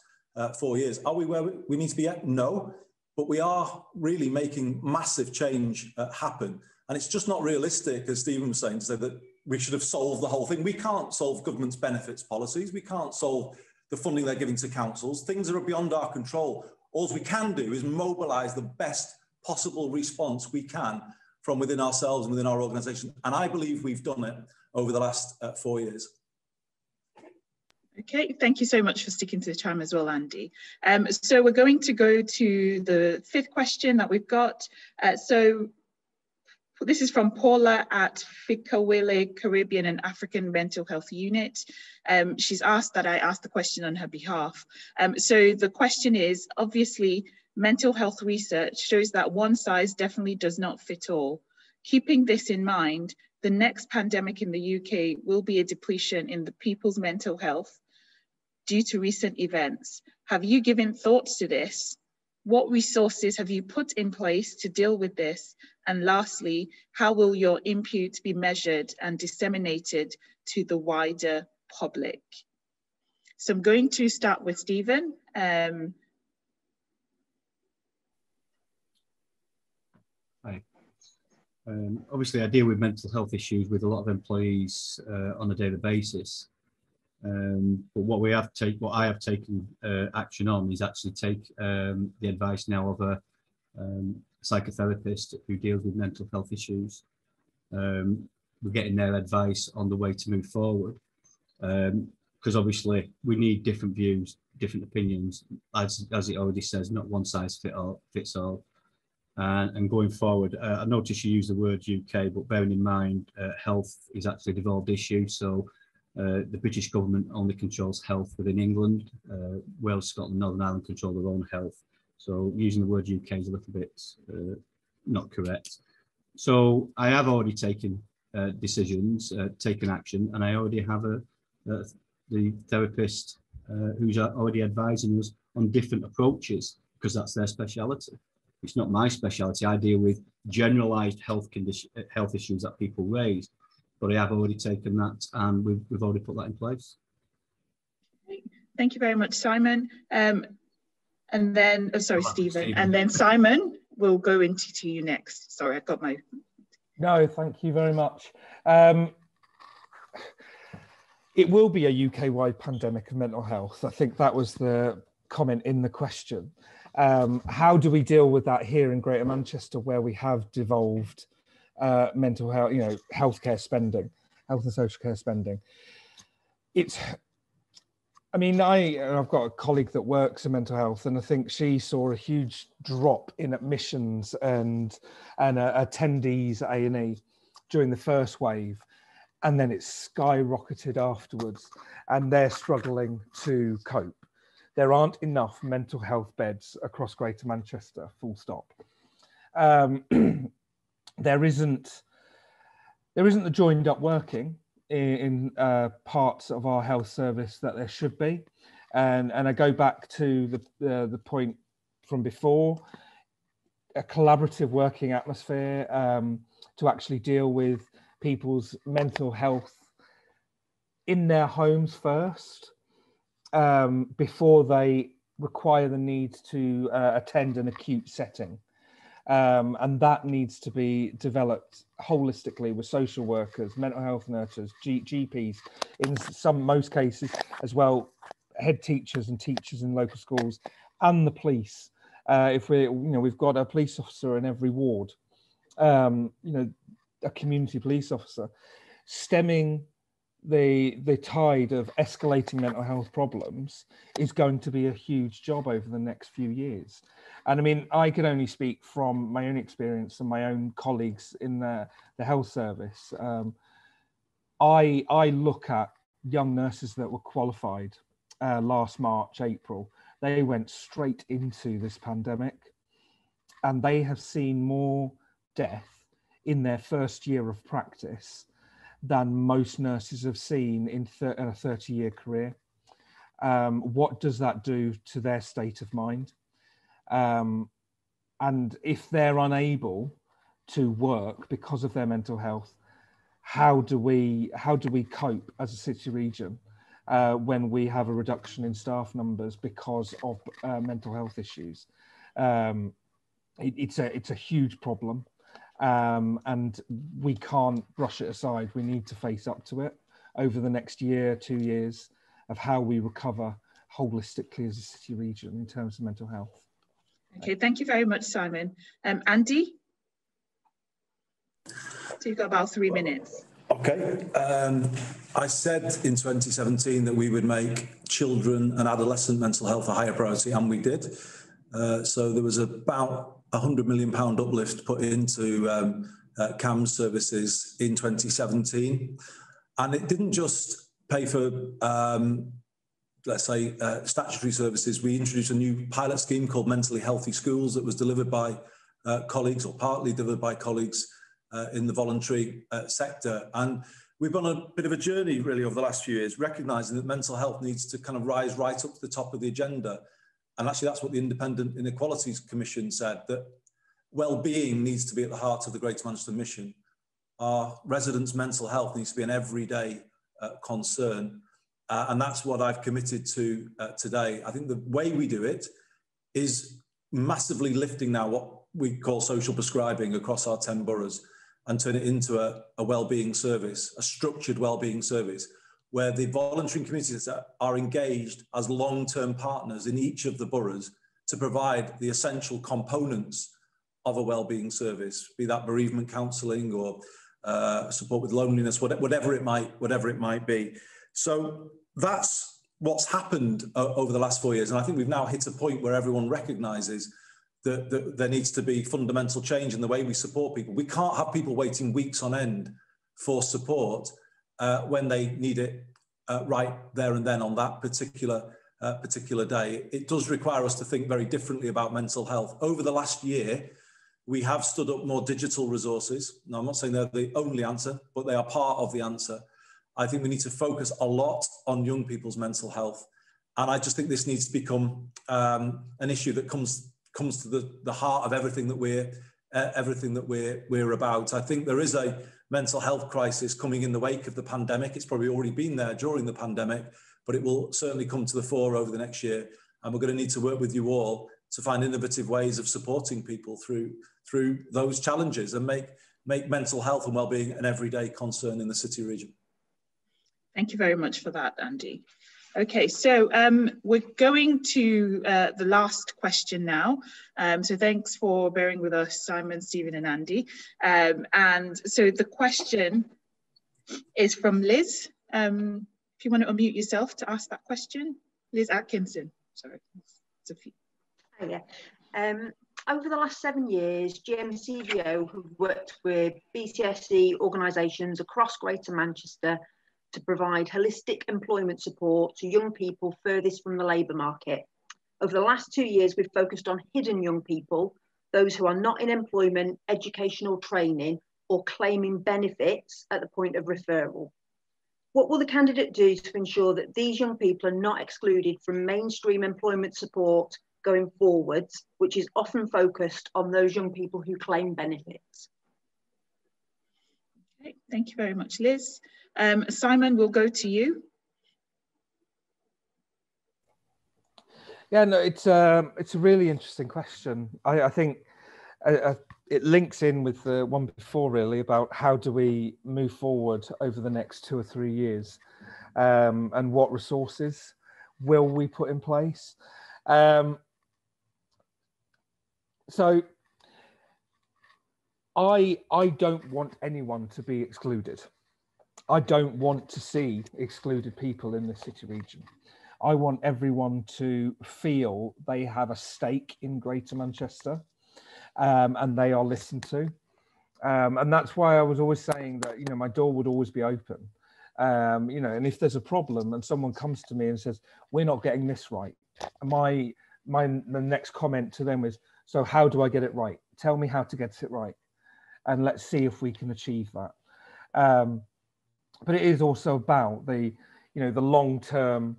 4 years. Are we where we need to be yet? No, but we are really making massive change happen. And it's just not realistic, as Stephen was saying, to say that we should have solved the whole thing. We can't solve government's benefits policies. We can't solve the funding they're giving to councils. Things that are beyond our control. All we can do is mobilise the best possible response we can from within ourselves and within our organisation. And I believe we've done it over the last 4 years. Okay, thank you so much for sticking to the time as well, Andy. So we're going to go to the 5th question that we've got. So this is from Paula at Fikawele Caribbean and African Mental Health Unit. She's asked that I ask the question on her behalf. So the question is, obviously, mental health research shows that one size definitely does not fit all. Keeping this in mind, the next pandemic in the UK will be a depletion in the people's mental health due to recent events. Have you given thoughts to this? What resources have you put in place to deal with this? And lastly, how will your input be measured and disseminated to the wider public? So I'm going to start with Stephen. Hi. Obviously, I deal with mental health issues with a lot of employees on a daily basis. But what I have taken action on is actually take the advice now of a psychotherapist who deals with mental health issues. We're getting their advice on the way to move forward, because obviously we need different views, different opinions, as it already says, not one size fits all. And going forward, I noticed you use the word UK, but bearing in mind health is actually a devolved issue. So the British government only controls health within England. Wales, Scotland, Northern Ireland control their own health. So using the word UK is a little bit not correct. So I have already taken decisions, taken action, and I already have the therapist who's already advising us on different approaches, because that's their speciality. It's not my speciality. I deal with generalised health issues that people raise, but I have already taken that, and we've already put that in place. Thank you very much, Simon. And then, oh, sorry, Stephen. And then Simon, we'll go into you next. Sorry, I got my... No, thank you very much. It will be a UK-wide pandemic of mental health. I think that was the comment in the question. How do we deal with that here in Greater Manchester, where we have devolved mental health, healthcare spending, health and social care spending? I've got a colleague that works in mental health, and I think she saw a huge drop in admissions and attendees at A&E during the first wave, and then it skyrocketed afterwards, and they're struggling to cope. There aren't enough mental health beds across Greater Manchester, full stop. There isn't the joined up working in parts of our health service that there should be. And I go back to the point from before, a collaborative working atmosphere to actually deal with people's mental health in their homes first, before they require the need to attend an acute setting. And that needs to be developed holistically with social workers, mental health nurses, GPs, in most cases as well, head teachers and teachers in local schools, and the police. If we've got a police officer in every ward, a community police officer, stemming the tide of escalating mental health problems is going to be a huge job over the next few years. And I mean, I can only speak from my own experience and my own colleagues in the health service. I look at young nurses that were qualified last March, April. They went straight into this pandemic, and they have seen more death in their first year of practice than most nurses have seen in a 30-year career. What does that do to their state of mind? And if they're unable to work because of their mental health, how do we cope as a city region when we have a reduction in staff numbers because of mental health issues? It's a huge problem. And we can't brush it aside. We need to face up to it over the next year, 2 years, of how we recover holistically as a city region in terms of mental health. Okay, thank you very much, Simon. Andy? So you've got about 3 minutes. Okay, I said in 2017 that we would make children and adolescent mental health a higher priority, and we did. So there was about £100 million uplift put into CAMS services in 2017. And it didn't just pay for, let's say, statutory services. We introduced a new pilot scheme called Mentally Healthy Schools that was delivered by colleagues, or partly delivered by colleagues in the voluntary sector. And we've gone a bit of a journey really over the last few years, recognising that mental health needs to kind of rise right up to the top of the agenda. And actually that's what the Independent Inequality Commission said, that well-being needs to be at the heart of the Greater Manchester mission. Our residents' mental health needs to be an everyday concern. And that's what I've committed to today. I think the way we do it is massively lifting now what we call social prescribing across our 10 boroughs, and turn it into a well-being service, a structured well-being service, where the volunteering communities are engaged as long-term partners in each of the boroughs to provide the essential components of a well-being service, be that bereavement counselling or support with loneliness, whatever it might be. So that's what's happened over the last 4 years. And I think we've now hit a point where everyone recognises that there needs to be fundamental change in the way we support people. We can't have people waiting weeks on end for support when they need it right there and then on that particular particular day. It does require us to think very differently about mental health. Over the last year, we have stood up more digital resources. Now, I'm not saying they're the only answer, but they are part of the answer. I think we need to focus a lot on young people's mental health. And I just think this needs to become an issue that comes to the heart of everything that we're about. I think there is a mental health crisis coming in the wake of the pandemic. It's probably already been there during the pandemic, but it will certainly come to the fore over the next year. And we're going to need to work with you all to find innovative ways of supporting people through those challenges and make mental health and wellbeing an everyday concern in the city region. Thank you very much for that, Andy. Okay, so we're going to the last question now. So thanks for bearing with us, Simon, Stephen and Andy. And so the question is from Liz. If you want to unmute yourself to ask that question. Liz Atkinson, sorry. Oh, yeah. Over the last 7 years, GMCVO have worked with VCSE organisations across Greater Manchester to provide holistic employment support to young people furthest from the labour market. Over the last 2 years, we've focused on hidden young people, those who are not in employment, educational training, or claiming benefits at the point of referral. What will the candidate do to ensure that these young people are not excluded from mainstream employment support going forwards, which is often focused on those young people who claim benefits? Okay, thank you very much, Liz. Simon, we'll go to you. Yeah, no, it's a really interesting question. I think it links in with the one before, really, about how do we move forward over the next 2 or 3 years, and what resources will we put in place. So I don't want anyone to be excluded. I don't want to see excluded people in the city region. I want everyone to feel they have a stake in Greater Manchester, and they are listened to. And that's why I was always saying that, you know, my door would always be open. You know, and if there's a problem and someone comes to me and says, we're not getting this right, the next comment to them is, so how do I get it right? Tell me how to get it right, and let's see if we can achieve that. But it is also about the long-term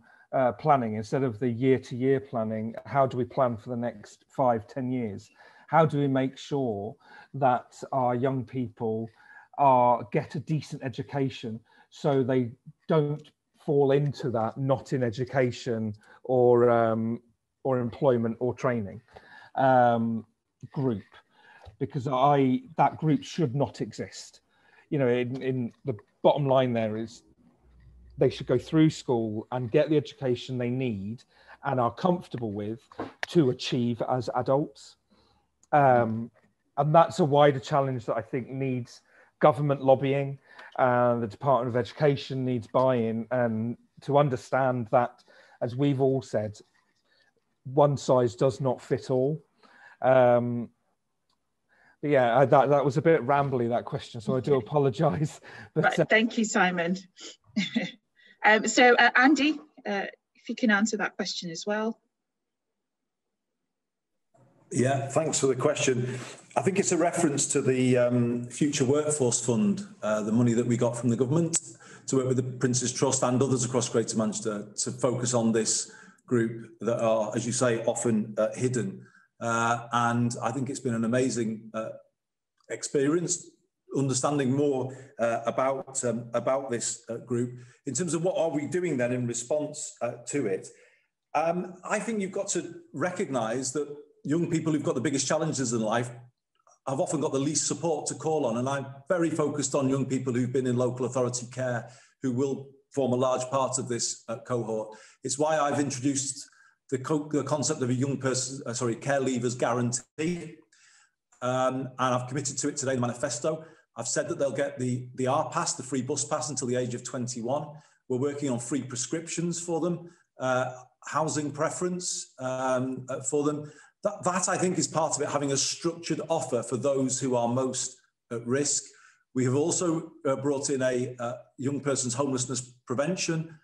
planning instead of the year-to-year planning. How do we plan for the next 5-10 years? How do we make sure that our young people get a decent education so they don't fall into that not in education or employment or training group? Because that group should not exist. You know, in the bottom line there is they should go through school and get the education they need and are comfortable with to achieve as adults. And that's a wider challenge that I think needs government lobbying. The Department of Education needs buy-in, and to understand that, as we've all said, one size does not fit all. But yeah, that was a bit rambly, that question, so I do apologise. Right, thank you, Simon. So Andy, if you can answer that question as well. Yeah, thanks for the question. I think it's a reference to the Future Workforce Fund, the money that we got from the government to work with the Prince's Trust and others across Greater Manchester to focus on this group that are, as you say, often hidden. And I think it's been an amazing experience understanding more about this group. In terms of what are we doing then in response to it, I think you've got to recognise that young people who've got the biggest challenges in life have often got the least support to call on. And I'm very focused on young people who've been in local authority care, who will form a large part of this cohort. It's why I've introduced the concept of a young person, care leavers guarantee. And I've committed to it today in the manifesto. I've said that they'll get the R pass, the free bus pass, until the age of 21. We're working on free prescriptions for them, housing preference for them. That I think is part of it, having a structured offer for those who are most at risk. We have also brought in a young person's homelessness prevention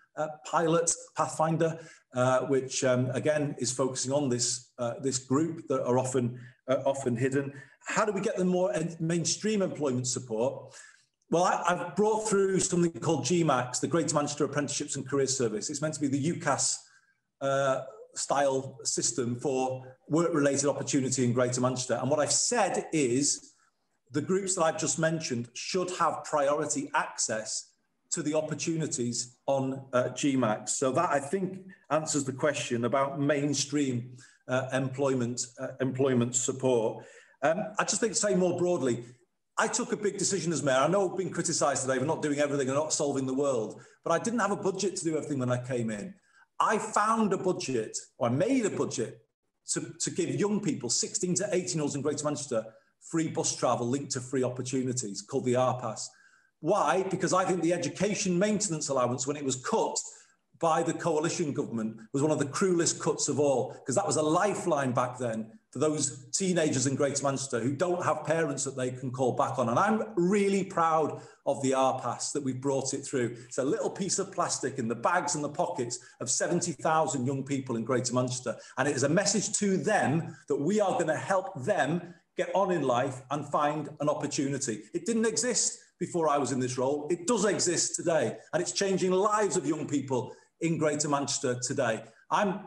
pilot, Pathfinder, which again is focusing on this this group that are often hidden. How do we get them more mainstream employment support? Well, I've brought through something called GMAX, the Greater Manchester Apprenticeships and Career Service. It's meant to be the UCAS style system for work-related opportunity in Greater Manchester. And what I've said is the groups that I've just mentioned should have priority access to the opportunities on GMAX. So that, I think, answers the question about mainstream employment support. I just think to say more broadly, I took a big decision as mayor. I know I've been criticised today for not doing everything and not solving the world, but I didn't have a budget to do everything when I came in. I found a budget, or I made a budget to give young people, 16 to 18-year-olds in Greater Manchester, free bus travel linked to free opportunities called the R-Pass. Why? Because I think the education maintenance allowance, when it was cut by the coalition government, was one of the cruelest cuts of all, because that was a lifeline back then for those teenagers in Greater Manchester who don't have parents that they can call back on. And I'm really proud of the R-Pass that we've brought it through. It's a little piece of plastic in the bags and the pockets of 70,000 young people in Greater Manchester. And it is a message to them that we are going to help them get on in life and find an opportunity. It didn't exist before I was in this role. It does exist today, and it's changing lives of young people in Greater Manchester today. I'm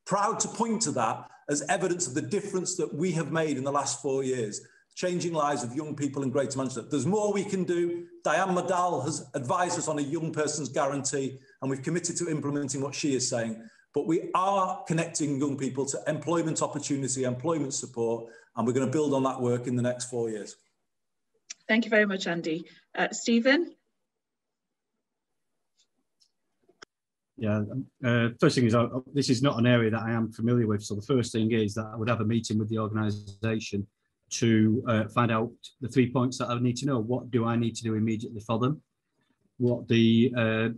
proud to point to that as evidence of the difference that we have made in the last 4 years, changing lives of young people in Greater Manchester. There's more we can do. Diane Madal has advised us on a young person's guarantee, and we've committed to implementing what she is saying. But we are connecting young people to employment opportunity, employment support, and we're going to build on that work in the next 4 years. Thank you very much, Andy. Stephen? Yeah, first thing is, this is not an area that I am familiar with. So the first thing is that I would have a meeting with the organisation to find out the 3 points that I would need to know. What do I need to do immediately for them? What the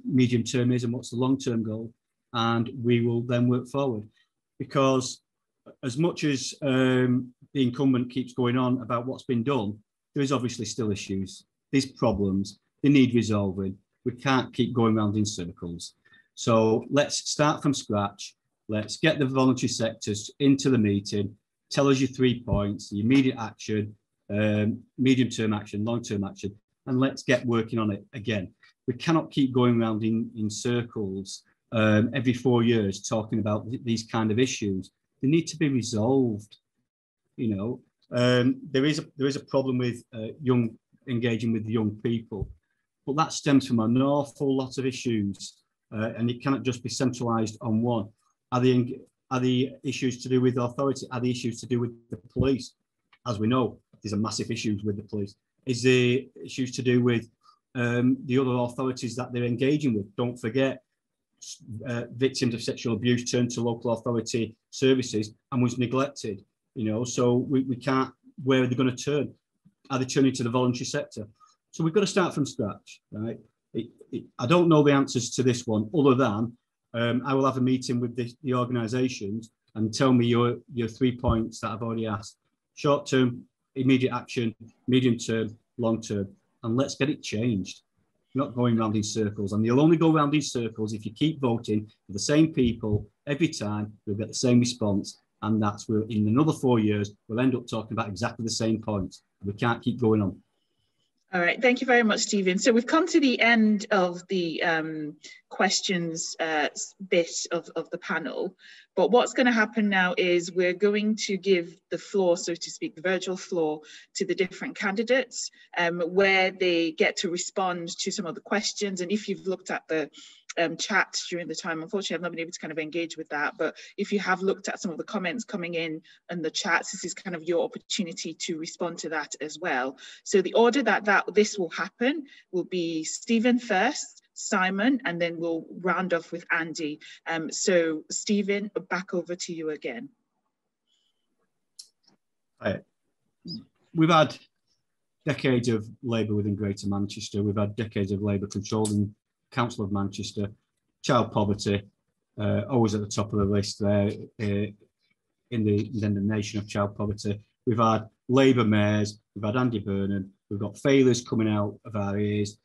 medium term is and what's the long term goal? And we will then work forward. Because as much as the incumbent keeps going on about what's been done, there is obviously still issues. There's problems. They need resolving. We can't keep going around in circles. So let's start from scratch. Let's get the voluntary sectors into the meeting. Tell us your 3 points, the immediate action, medium-term action, long-term action, and let's get working on it again. We cannot keep going around in circles every 4 years talking about these kind of issues. They need to be resolved. You know, there is a problem with engaging with young people, but that stems from an awful lot of issues. And it cannot just be centralised on one. Are the issues to do with authority? Are the issues to do with the police? As we know, there's a massive issues with the police. Is the issues to do with the other authorities that they're engaging with? Don't forget, victims of sexual abuse turn to local authority services and was neglected. You know, so we can't. Where are they going to turn? Are they turning to the voluntary sector? So we've got to start from scratch, right? I don't know the answers to this one, other than I will have a meeting with the organisations and tell me your 3 points that I've already asked. Short term, immediate action, medium term, long term, and let's get it changed. Not going round in circles. And you'll only go round in circles if you keep voting for the same people every time. You'll get the same response, and that's where in another 4 years we'll end up talking about exactly the same points. We can't keep going on. All right, thank you very much, Stephen. So we've come to the end of the questions bit of the panel. But what's going to happen now is we're going to give the floor, so to speak, the virtual floor to the different candidates, where they get to respond to some of the questions. And if you've looked at the chat during the time, unfortunately I've not been able to kind of engage with that, but if you have looked at some of the comments coming in the chats, this is kind of your opportunity to respond to that as well. So the order that this will happen will be Stephen first, Simon, and then we'll round off with Andy. So Stephen, back over to you again. We've had decades of Labour within Greater Manchester. We've had decades of Labour controlling Council of Manchester. Child poverty, always at the top of the list there in the nation of child poverty. We've had Labour mayors, we've had Andy Burnham, we've got failures coming out of our ears,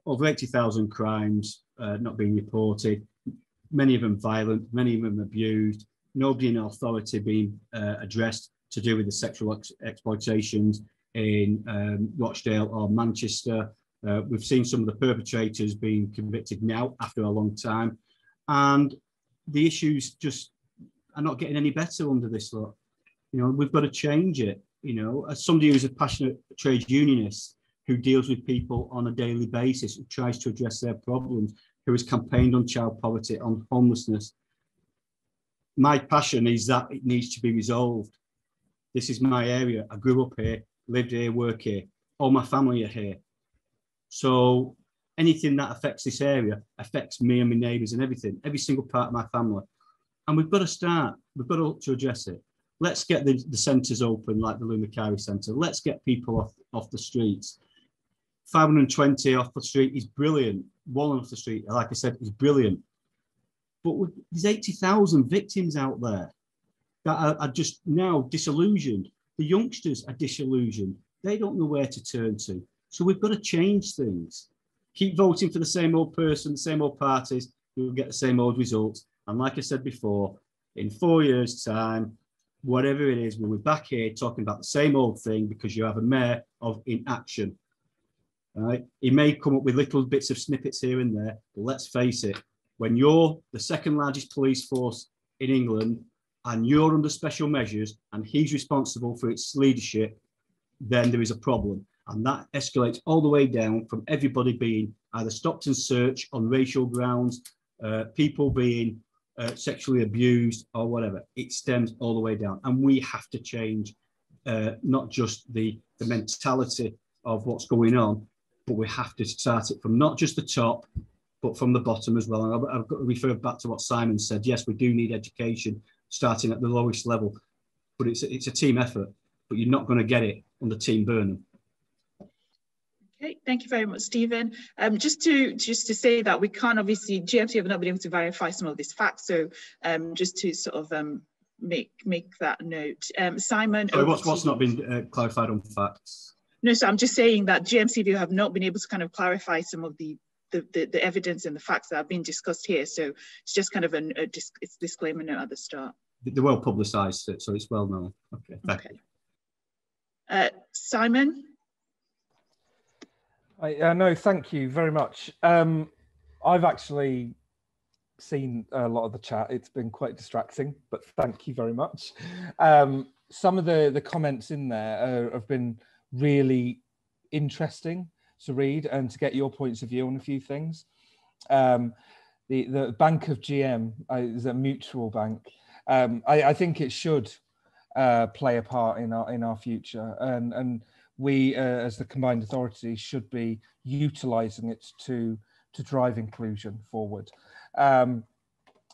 over 80,000 crimes not being reported. many of them violent, many of them abused, nobody in authority being addressed to do with the sexual exploitations in Rochdale or Manchester. We've seen some of the perpetrators being convicted now after a long time, and the issues just are not getting any better under this law. You know, we've got to change it. You know, as somebody who's a passionate trade unionist who deals with people on a daily basis, who tries to address their problems, who has campaigned on child poverty, on homelessness, my passion is that it needs to be resolved. This is my area. I grew up here, lived here, work here. All my family are here. So anything that affects this area affects me and my neighbours and everything, every single part of my family. And we've got to start, we've got to address it. Let's get the centres open like the Lou Macari Centre. Let's get people off the streets. 520 off the street is brilliant. One off the street, like I said, is brilliant. But there's 80,000 victims out there that are just now disillusioned. The youngsters are disillusioned. They don't know where to turn to. So we've got to change things. Keep voting for the same old person, the same old parties, we'll get the same old results. And like I said before, in 4 years' time, whatever it is, we'll be back here talking about the same old thing because you have a mayor of inaction. Right? He may come up with little bits of snippets here and there, but let's face it, when you're the second largest police force in England and you're under special measures and he's responsible for its leadership, then there is a problem. And that escalates all the way down from everybody being either stopped and searched on racial grounds, people being sexually abused or whatever. It stems all the way down. And we have to change not just the mentality of what's going on, but we have to start it from not just the top, but from the bottom as well. And I've got to refer back to what Simon said. Yes, we do need education starting at the lowest level, but it's a team effort, but you're not going to get it under Team Burnham. Okay, thank you very much, Stephen. Just to say that we can't, obviously, GMC have not been able to verify some of these facts, so just to sort of make that note. Simon. Sorry, what's not been clarified on facts? No, so I'm just saying that GMCV have not been able to kind of clarify some of the evidence and the facts that have been discussed here. So it's just kind of it's disclaimer note at the start. They're well publicised, so it's well known. Okay, thank you. Simon? No, thank you very much. I've actually seen a lot of the chat. It's been quite distracting, but thank you very much. Some of the comments in there have been really interesting to read and to get your points of view on a few things. The Bank of GM is a mutual bank. I think it should play a part in our future, and we as the combined authority should be utilising it to drive inclusion forward.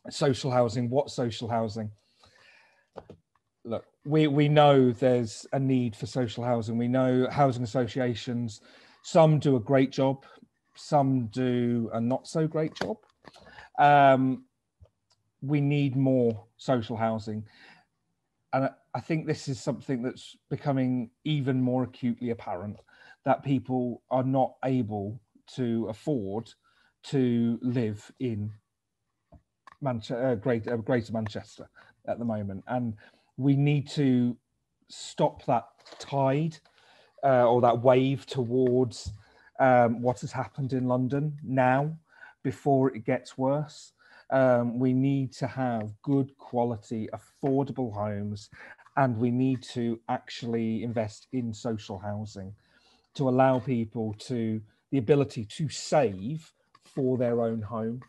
Social housing, what social housing? Look, we know there's a need for social housing. We know housing associations, some do a great job, some do a not so great job. We need more social housing. And I think this is something that's becoming even more acutely apparent, that people are not able to afford to live in Greater Manchester at the moment. And we need to stop that tide or that wave towards what has happened in London now before it gets worse. We need to have good quality, affordable homes, and we need to actually invest in social housing to allow people to the ability to save for their own home.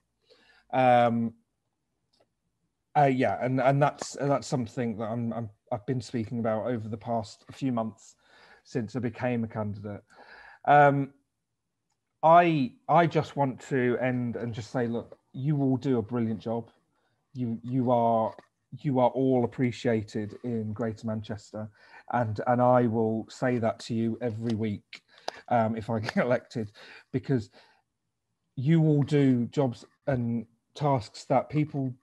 Yeah, and that's something that I've been speaking about over the past few months since I became a candidate. I just want to end and just say, look, you all do a brilliant job. You are all appreciated in Greater Manchester, and I will say that to you every week if I get elected, because you all do jobs and tasks that people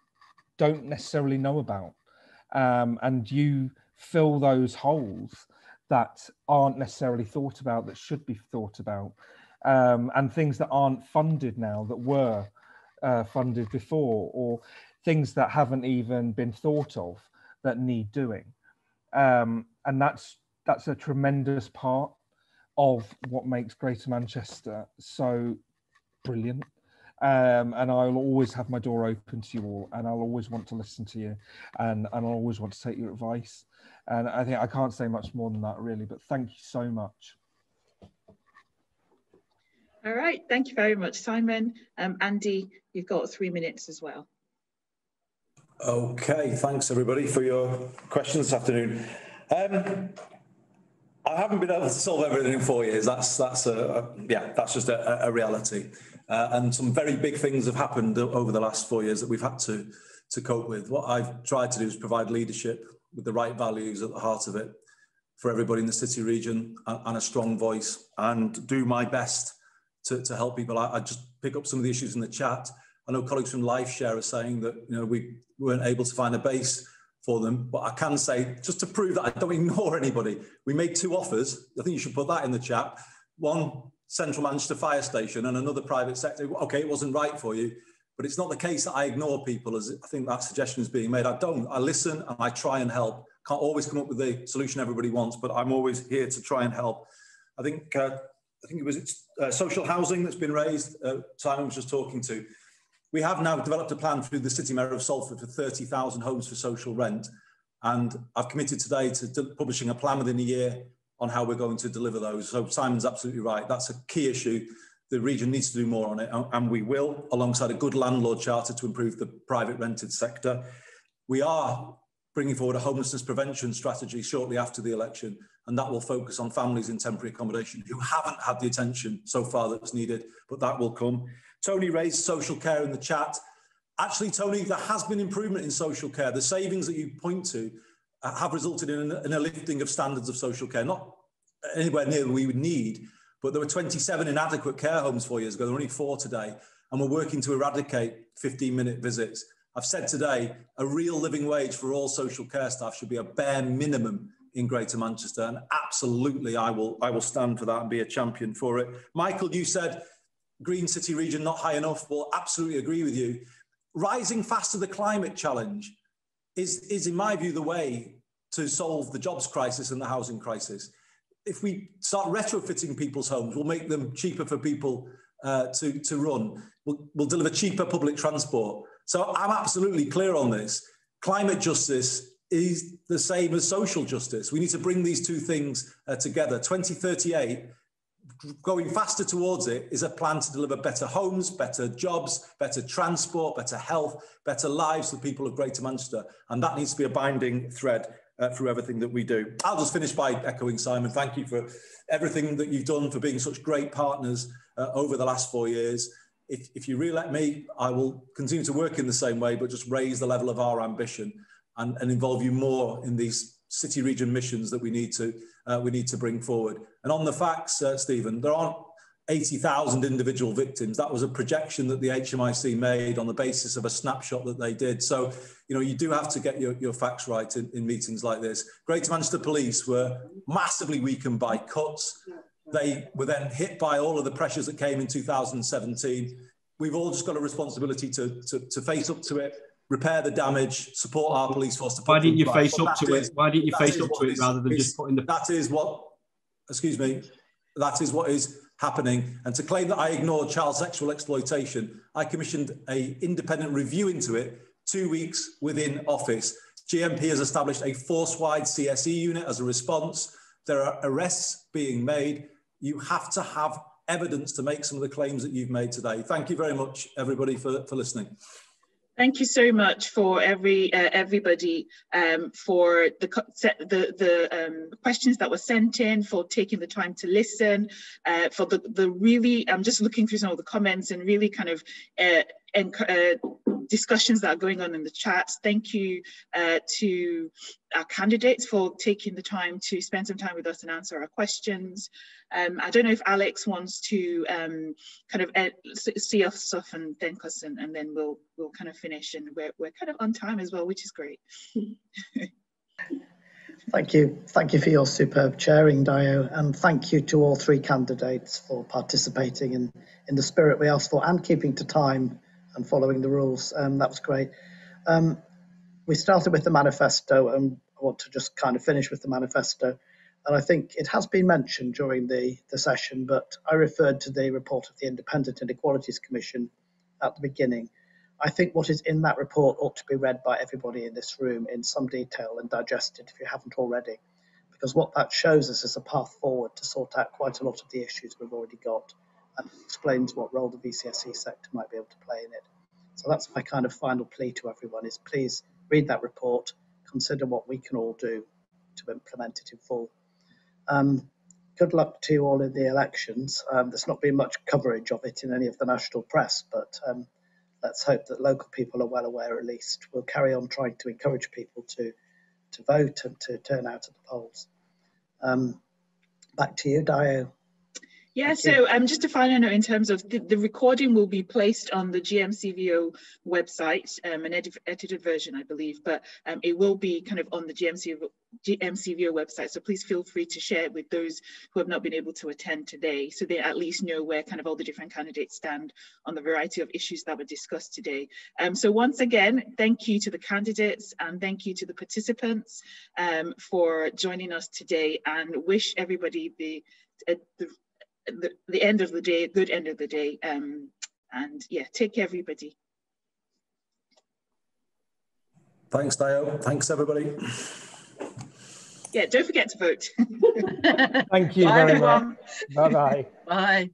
don't necessarily know about, and you fill those holes that aren't necessarily thought about, that should be thought about, and things that aren't funded now that were funded before, or things that haven't even been thought of that need doing. And that's a tremendous part of what makes Greater Manchester so brilliant. And I'll always have my door open to you all, and I'll always want to listen to you, and I'll always want to take your advice. And I think I can't say much more than that, really, but thank you so much. All right, thank you very much, Simon. Andy, you've got 3 minutes as well. Okay, thanks everybody for your questions this afternoon. I haven't been able to solve everything in 4 years. That's just a reality. And some very big things have happened over the last 4 years that we've had to cope with. What I've tried to do is provide leadership with the right values at the heart of it for everybody in the city region, and a strong voice, and do my best to help people. I just pick up some of the issues in the chat. I know colleagues from LifeShare are saying that we weren't able to find a base for them, but I can say, just to prove that I don't ignore anybody, we made 2 offers. I think you should put that in the chat. One, Central Manchester Fire Station, and another private sector. Okay, it wasn't right for you, but it's not the case that I ignore people, as I think that suggestion is being made. I don't. I listen and I try and help. Can't always come up with the solution everybody wants, but I'm always here to try and help. I think it was social housing that's been raised. Simon was just talking to. We have now developed a plan through the City Mayor of Salford for 30,000 homes for social rent. And I've committed today to publishing a plan within a year on how we're going to deliver those. So Simon's absolutely right. That's a key issue. The region needs to do more on it, and we will, alongside a good landlord charter to improve the private rented sector. We are bringing forward a homelessness prevention strategy shortly after the election, and that will focus on families in temporary accommodation who haven't had the attention so far that's needed, but that will come. Tony raised social care in the chat. Actually, Tony, there has been improvement in social care. The savings that you point to have resulted in a lifting of standards of social care, not anywhere near we would need, but there were 27 inadequate care homes 4 years ago. There are only 4 today, and we're working to eradicate 15-minute visits. I've said today, a real living wage for all social care staff should be a bare minimum in Greater Manchester, and absolutely I will stand for that and be a champion for it. Michael, you said Green City region not high enough. Well, absolutely agree with you. Rising fast to the climate challenge is in my view, the way to solve the jobs crisis and the housing crisis. If we start retrofitting people's homes, we'll make them cheaper for people to run. We'll deliver cheaper public transport. So I'm absolutely clear on this. Climate justice is the same as social justice. We need to bring these two things together. 2038, going faster towards it, is a plan to deliver better homes, better jobs, better transport, better health, better lives for the people of Greater Manchester. And that needs to be a binding thread through everything that we do. I'll just finish by echoing Simon. Thank you for everything that you've done, for being such great partners over the last 4 years. If you re-elect me, I will continue to work in the same way, but just raise the level of our ambition and involve you more in these city region missions that we need to bring forward. And on the facts, Stephen, there aren't 80,000 individual victims. That was a projection that the HMIC made on the basis of a snapshot that they did. So, you do have to get your facts right in meetings like this. Greater Manchester Police were massively weakened by cuts. They were then hit by all of the pressures that came in 2017. We've all just got a responsibility to face up to it, repair the damage, support our police force. To Why didn't you face up to it? Why didn't you face up to it rather than just putting the... That is what, excuse me, that is what is happening. And to claim that I ignored child sexual exploitation, I commissioned an independent review into it 2 weeks within office. GMP has established a force-wide CSE unit as a response. There are arrests being made. You have to have evidence to make some of the claims that you've made today. Thank you very much, everybody, for listening. Thank you so much for everybody for the questions that were sent in, for taking the time to listen, for the really, I'm just looking through some of the comments and really kind of discussions that are going on in the chat. Thank you to our candidates for taking the time to spend some time with us and answer our questions. I don't know if Alex wants to kind of see us off and thank us, and then we'll kind of finish, and we're kind of on time as well, which is great. Thank you for your superb chairing, Dio, and thank you to all 3 candidates for participating in the spirit we asked for and keeping to time and following the rules. That was great. We started with the manifesto, and I want to just kind of finish with the manifesto. And I think it has been mentioned during the session, but I referred to the report of the Independent Inequalities Commission at the beginning. I think what is in that report ought to be read by everybody in this room in some detail and digested if you haven't already, because what that shows us is a path forward to sort out quite a lot of the issues we've already got, and explains what role the VCSE sector might be able to play in it. So that's my kind of final plea to everyone, is please read that report, consider what we can all do to implement it in full. Good luck to you all in the elections. There's not been much coverage of it in any of the national press, but let's hope that local people are well aware at least. We'll carry on trying to encourage people to vote and to turn out at the polls. Back to you, Dio. Yeah, so just a final note in terms of the recording will be placed on the GMCVO website, an edited version, I believe, but it will be kind of on the GMCVO website. So please feel free to share it with those who have not been able to attend today, so they at least know where kind of all the different candidates stand on the variety of issues that were discussed today. So once again, thank you to the candidates and thank you to the participants for joining us today, and wish everybody the end of the day, good end of the day, and yeah, take care everybody. Thanks, Dio. Thanks, everybody. Yeah, don't forget to vote. Thank you very much. Bye-bye. Bye.